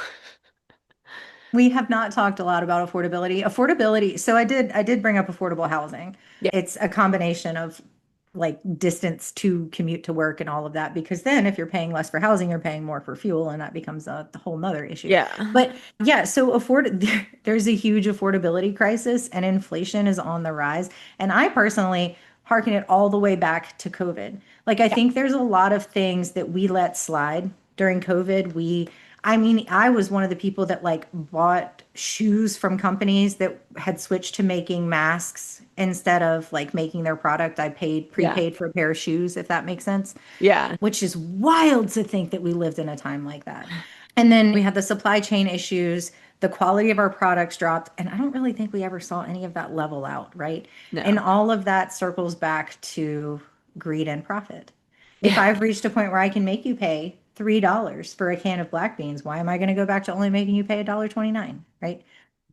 We have not talked a lot about affordability. Affordability. So I did bring up affordable housing. Yeah. It's a combination of like distance to commute to work and all of that, because then if you're paying less for housing, you're paying more for fuel, and that becomes a whole nother issue. Yeah. But yeah, so there's a huge affordability crisis and inflation is on the rise. And I personally hearken it all the way back to COVID. Like I Yeah. think there's a lot of things that we let slide during COVID. I mean, I was one of the people that like bought shoes from companies that had switched to making masks instead of like making their product. I paid Yeah. prepaid for a pair of shoes, if that makes sense, Yeah. which is wild to think that we lived in a time like that. And then we had the supply chain issues, the quality of our products dropped, and I don't really think we ever saw any of that level out, right? And No. all of that circles back to greed and profit. If Yeah. I've reached a point where I can make you pay $3 for a can of black beans, why am I going to go back to only making you pay $1.29, right?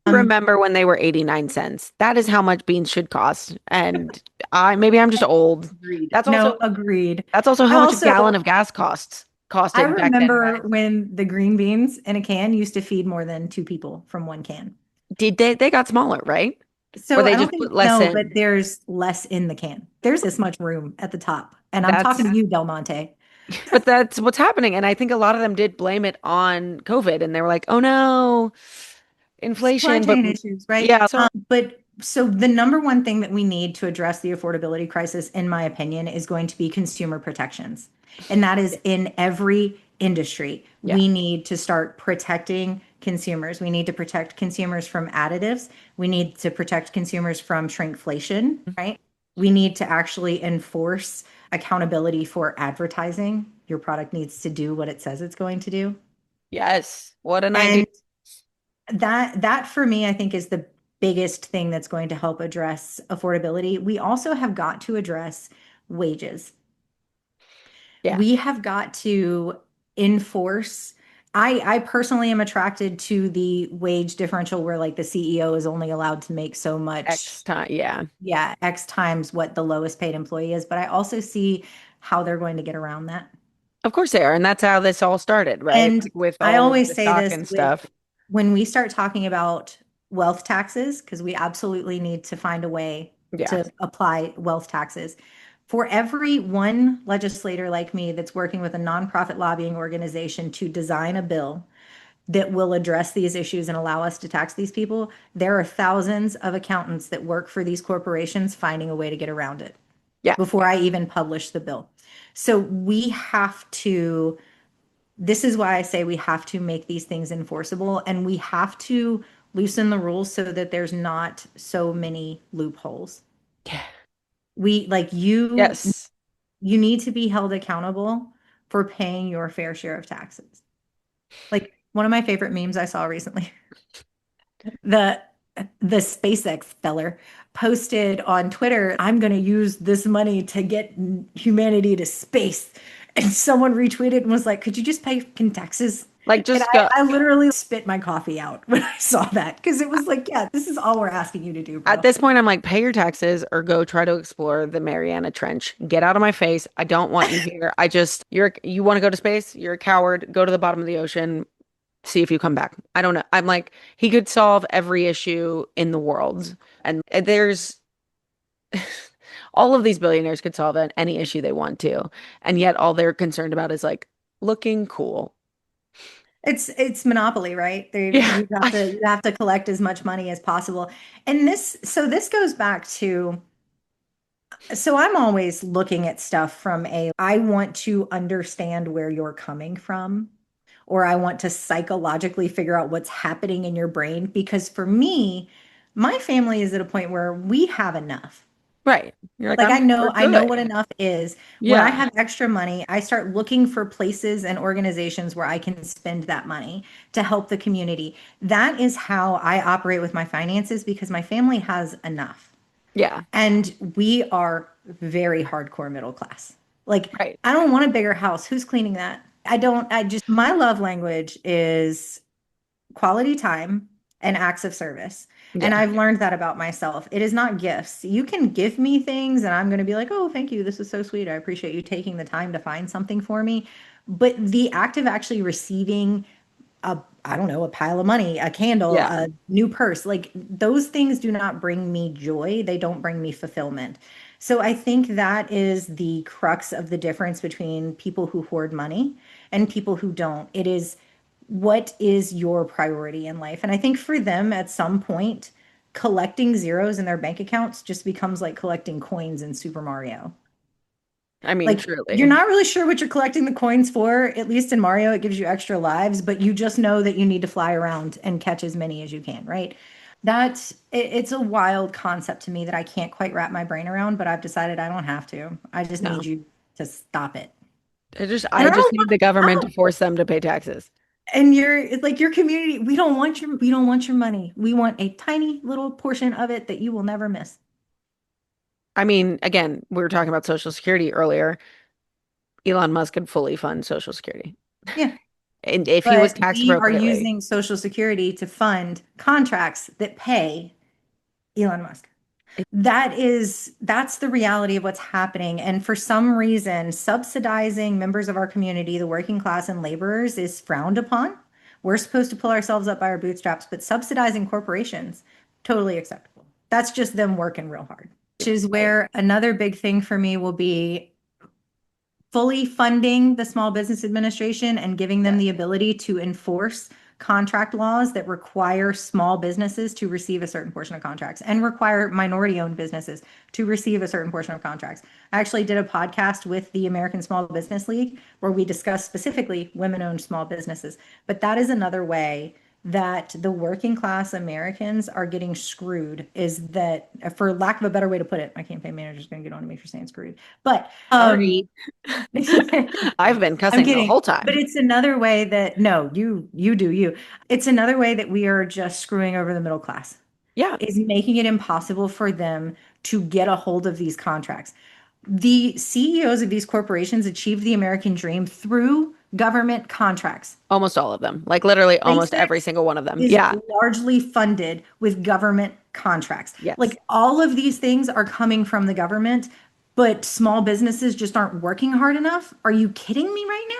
Um, Remember when they were 89 cents? That is how much beans should cost. And I maybe I'm just old. Agreed. That's No, also agreed. that's also I how much a also gallon of gas I costed back then, remember guys. when the green beans in a can used to feed more than two people from one can. Did they got smaller, right? Or So they I don't just put think, less no, but in. there's less in the can. There's this much room at the top. And I'm talking That's to you, Del Monte. but that's what's happening. And I think a lot of them did blame it on COVID and they were like, oh no, Supply inflation. But chain issues, right? yeah, so But so the number one thing that we need to address the affordability crisis, in my opinion, is going to be consumer protections. And that is in every industry. yeah, We need to start protecting consumers. We need to protect consumers from additives. We need to protect consumers from shrinkflation, right? We need to actually enforce accountability for advertising. Your product needs to do what it says it's going to do. yes. What an idea. And that for me, I think is the biggest thing that's going to help address affordability. We also have got to address wages. Yeah. We have got to enforce. I personally am attracted to the wage differential where like the CEO is only allowed to make so much, X time. Yeah. yeah, X times what the lowest paid employee is. But I also see how they're going to get around that. Of course they are. And that's how this all started, right? And Like with I all of always the say stock this and with stuff. when we start talking about wealth taxes, because we absolutely need to find a way Yeah. to apply wealth taxes. For every one legislator like me that's working with a nonprofit lobbying organization to design a bill that will address these issues and allow us to tax these people, there are thousands of accountants that work for these corporations finding a way to get around it Yeah. before I even publish the bill. So we have to this is why I say we have to make these things enforceable and we have to loosen the rules so that there's not so many loopholes. Yeah. We like Yes. you need to be held accountable for paying your fair share of taxes. Like one of my favorite memes I saw recently, the the SpaceX feller posted on Twitter, I'm going to use this money to get humanity to space. And someone retweeted and was like, could you just pay fucking taxes? Like, And just go. I literally spit my coffee out when I saw that because it was like, yeah, this is all we're asking you to do, At bro. this point, I'm like, pay your taxes or go try to explore the Mariana Trench. Get out of my face. I don't want you here. You want to go to space? You're a coward. Go to the bottom of the ocean. See if you come back. I don't know. I'm like, he could solve every issue in the world. And there's all of these billionaires could solve any issue they want to. And yet all they're concerned about is like looking cool. It's monopoly, right? Yeah. You have to collect as much money as possible. And this goes back to, so I'm always looking at stuff from I want to understand where you're coming from, or I want to psychologically figure out what's happening in your brain. Because for me, my family is at a point where we have enough. Right. You're like, Like we're I know good. what enough is. When I Yeah. have extra money, I start looking for places and organizations where I can spend that money to help the community. That is how I operate with my finances because my family has enough. Yeah. And we are very hardcore middle class. Like, Right. I don't want a bigger house. Who's cleaning that? My love language is quality time and acts of service. And Yeah. I've learned that about myself. It is not gifts. You can give me things and I'm going to be like, oh, thank you. This is so sweet. I appreciate you taking the time to find something for me. But the act of actually receiving I don't know, a pile of money, a candle, Yeah. a new purse. Like those things do not bring me joy. They don't bring me fulfillment. So I think that is the crux of the difference between people who hoard money and people who don't. It is what is your priority in life? And I think for them at some point, collecting zeros in their bank accounts just becomes like collecting coins in Super Mario. I mean, Like you're truly. not really sure what you're collecting the coins for. At least in Mario, it gives you extra lives, but you just know that you need to fly around and catch as many as you can, right? It's a wild concept to me that I can't quite wrap my brain around, but I've decided I don't have to. I just need No. you to stop it. And I just need the I government to don't, force them to pay taxes. and it's like your community, we don't want your money. We want a tiny little portion of it that you will never miss. I mean, again, we were talking about Social Security earlier. Elon Musk could fully fund Social Security. Yeah. And if he was But taxed we are appropriately. using Social Security to fund contracts that pay Elon Musk. That's the reality of what's happening. And for some reason, subsidizing members of our community, the working class and laborers, is frowned upon. We're supposed to pull ourselves up by our bootstraps, but subsidizing corporations, totally acceptable. That's just them working real hard. Which is where another big thing for me will be fully funding the Small Business Administration and giving them Yeah. the ability to enforce contract laws that require small businesses to receive a certain portion of contracts and require minority owned businesses to receive a certain portion of contracts. I actually did a podcast with the American Small Business League where we discussed specifically women owned small businesses. But that is another way that the working class Americans are getting screwed, is that, for lack of a better way to put it, my campaign manager is going to get on to me for saying screwed, but Sorry. I'm I've been cussing the kidding. whole But time. it's another way that, no, you do you. It's another way that we are just screwing over the middle class, Yeah, is making it impossible for them to get a hold of these contracts. The CEOs of these corporations achieved the American dream through government contracts. almost all of them. Like literally almost every SpaceX single one of them. is Yeah. largely funded with government contracts. Yes. Like all of these things are coming from the government, but small businesses just aren't working hard enough. Are you kidding me right now?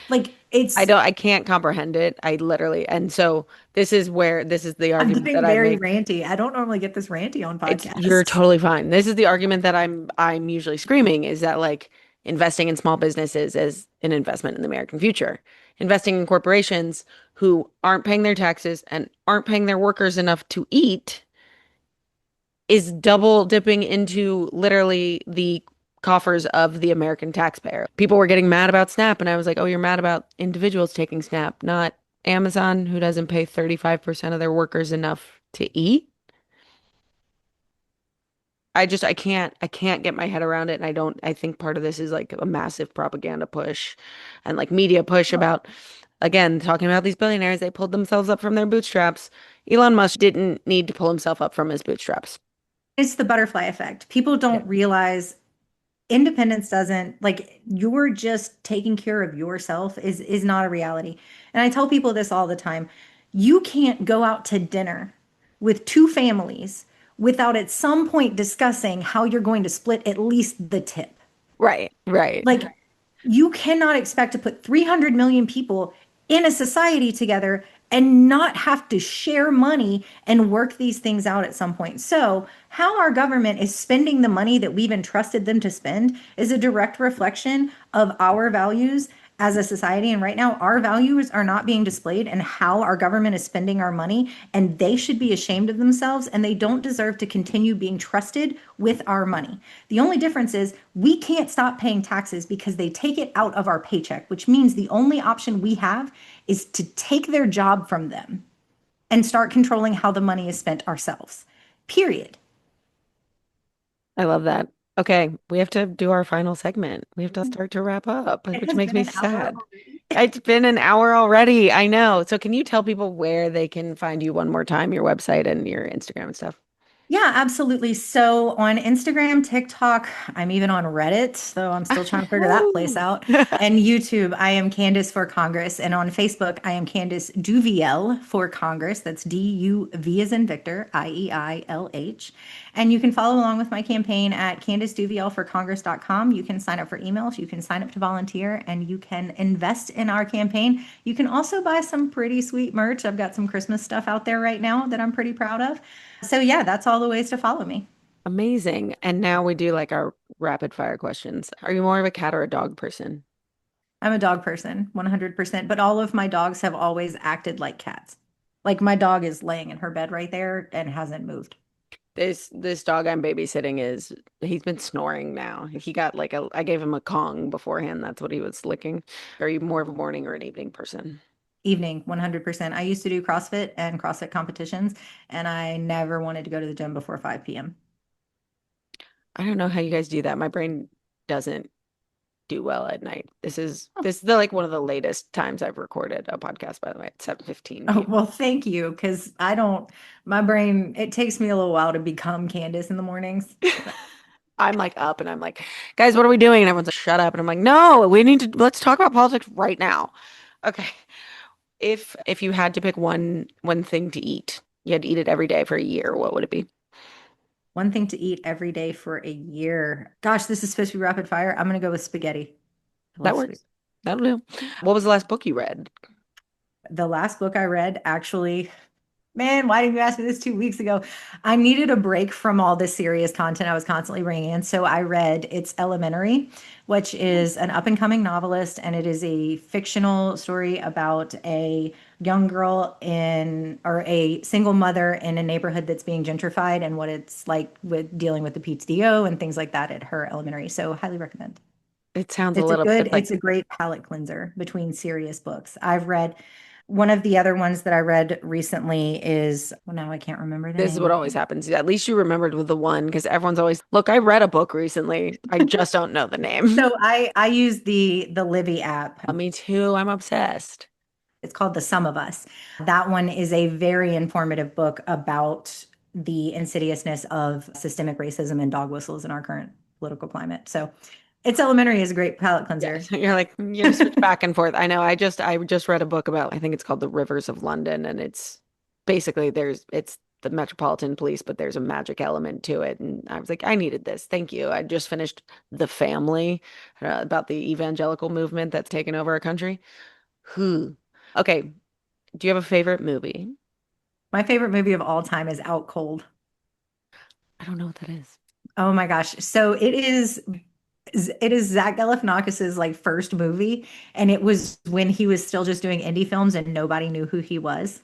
Like I can't comprehend it. I literally, and so this is the I'm argument that getting I very make. ranty. I don't normally get this ranty on You're podcasts. totally fine. This is the argument that I'm usually screaming is that like investing in small businesses is an investment in the American future. Investing in corporations who aren't paying their taxes and aren't paying their workers enough to eat is double dipping into literally the coffers of the American taxpayer. People were getting mad about Snap, and I was like, oh, you're mad about individuals taking Snap, not Amazon, who doesn't pay 35% of their workers enough to eat. I can't get my head around it. And I think part of this is like a massive propaganda push and like media push about, again, talking about these billionaires, they pulled themselves up from their bootstraps. Elon Musk didn't need to pull himself up from his bootstraps. It's the butterfly effect. People Yeah. don't realize independence doesn't like you're just taking care of yourself is not a reality. And I tell people this all the time. You can't go out to dinner with two families without at some point discussing how you're going to split at least the tip. Right, right. Like you cannot expect to put 300 million people in a society together and not have to share money and work these things out at some point. So, how our government is spending the money that we've entrusted them to spend is a direct reflection of our values as a society. And right now, our values are not being displayed in how our government is spending our money. And they should be ashamed of themselves and they don't deserve to continue being trusted with our money. The only difference is we can't stop paying taxes because they take it out of our paycheck, which means the only option we have is to take their job from them and start controlling how the money is spent ourselves. Period. I love that. Okay, we have to do our final segment. We have to start to wrap up, It which has makes been me an hour sad. already. It's been an hour already. I know. So can you tell people where they can find you one more time, your website and your Instagram and stuff? Yeah, absolutely. So on Instagram, TikTok, I'm even on Reddit, so I'm still trying to figure that place out. And YouTube, I am Candice for Congress. And on Facebook, I am Candice Duvieihl for Congress. That's D-U-V as in Victor, I-E-I-L-H. And you can follow along with my campaign at CandiceDuvieihlForCongress.com. You can sign up for emails, you can sign up to volunteer, and you can invest in our campaign. You can also buy some pretty sweet merch. I've got some Christmas stuff out there right now that I'm pretty proud of. So yeah, that's all the ways to follow me. Amazing. And now we do like our rapid fire questions. Are you more of a cat or a dog person? I'm a dog person, 100%, but all of my dogs have always acted like cats. Like my dog is laying in her bed right there and hasn't moved. This dog I'm babysitting he's been snoring now. He got like I gave him a Kong beforehand. That's what he was licking. Are you more of a morning or an evening person? Evening, 100%. I used to do CrossFit and CrossFit competitions, and I never wanted to go to the gym before 5 p.m. I don't know how you guys do that. My brain doesn't do well at night. This is like one of the latest times I've recorded a podcast, by the way, at 7:15 Oh, p.m. well, thank you, because I don't, my brain, it takes me a little while to become Candace in the mornings. I'm like up and I'm like, guys, what are we doing? And everyone's like, shut up. And I'm like, no, let's talk about politics right now. Okay. If you had to pick one thing to eat, you had to eat it every day for a year, what would it be? One thing to eat every day for a year. Gosh, this is supposed to be rapid fire. I'm going to go with spaghetti. I That love spaghetti. works. That'll do. What was the last book you read? The last book I read, actually, man, why didn't you ask me this 2 weeks ago? I needed a break from all this serious content I was constantly bringing in. So I read It's Elementary, which is an up and coming novelist, and it is a fictional story about a young girl or a single mother in a neighborhood that's being gentrified and what it's like with dealing with the PTO and things like that at her elementary. So highly recommend. It sounds a It's a little good, bit like it's a great palate cleanser between serious books. I've read one of the other ones that I read recently is, well, now I can't remember the this is what name. always happens. At least you remembered with the one because everyone's always, look, I read a book recently. I just don't know the name. So I use the Livy app. Me too. I'm obsessed. It's called The Sum of Us. That one is a very informative book about the insidiousness of systemic racism and dog whistles in our current political climate. So It's Elementary is a great palate cleanser. Yes. You're like, you switch back and forth. I know. I just read a book about, I think it's called The Rivers of London, and it's basically it's the Metropolitan Police, but there's a magic element to it. And I was like, I needed this. Thank you. I just finished The Family, about the evangelical movement that's taken over our country. Whew. Okay. Do you have a favorite movie? My favorite movie of all time is Out Cold. I don't know what that is. Oh my gosh. So it is Zach Galifianakis's like first movie, and it was when he was still just doing indie films and nobody knew who he was.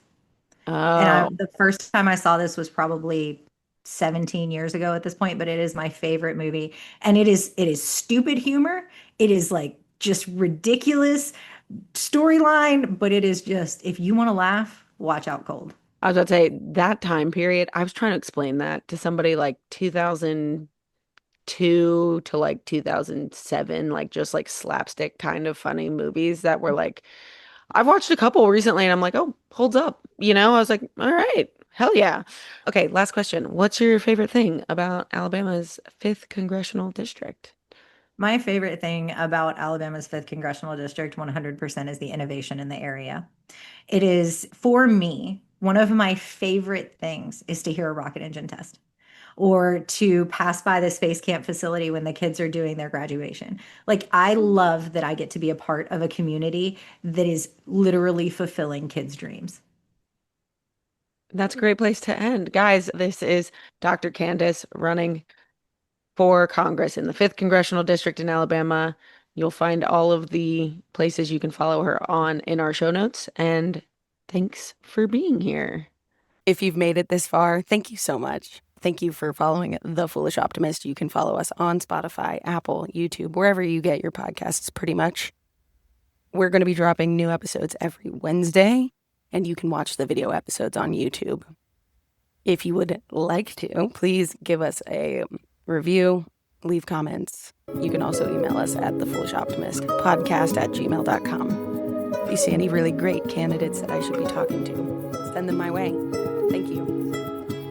And Oh, the first time I saw this was probably 17 years ago at this point, but it is my favorite movie. And it is stupid humor. It is like just ridiculous storyline, but it is just if you want to laugh, watch Out Cold. I was about to say that time period. I was trying to explain that to somebody like 2002 to like 2007, like just like slapstick kind of funny movies that were like, I've watched a couple recently and I'm like, oh, holds up. I was like, all right, hell yeah. Okay, last question. What's your favorite thing about Alabama's 5th congressional district? My favorite thing about Alabama's 5th Congressional District 100% is the innovation in the area. It is, for me, one of my favorite things is to hear a rocket engine test or to pass by the Space Camp facility when the kids are doing their graduation. Like, I love that I get to be a part of a community that is literally fulfilling kids' dreams. That's a great place to end. Guys, this is Dr. Candice running for Congress in the 5th Congressional District in Alabama. You'll find all of the places you can follow her on in our show notes. And thanks for being here. If you've made it this far, thank you so much. Thank you for following The Foolish Optimist. You can follow us on Spotify, Apple, YouTube, wherever you get your podcasts, pretty much. We're going to be dropping new episodes every Wednesday, and you can watch the video episodes on YouTube. If you would like to, please give us a review, leave comments. You can also email us at thefoolishoptimistpodcast@gmail.com. If you see any really great candidates that I should be talking to, send them my way. Thank you.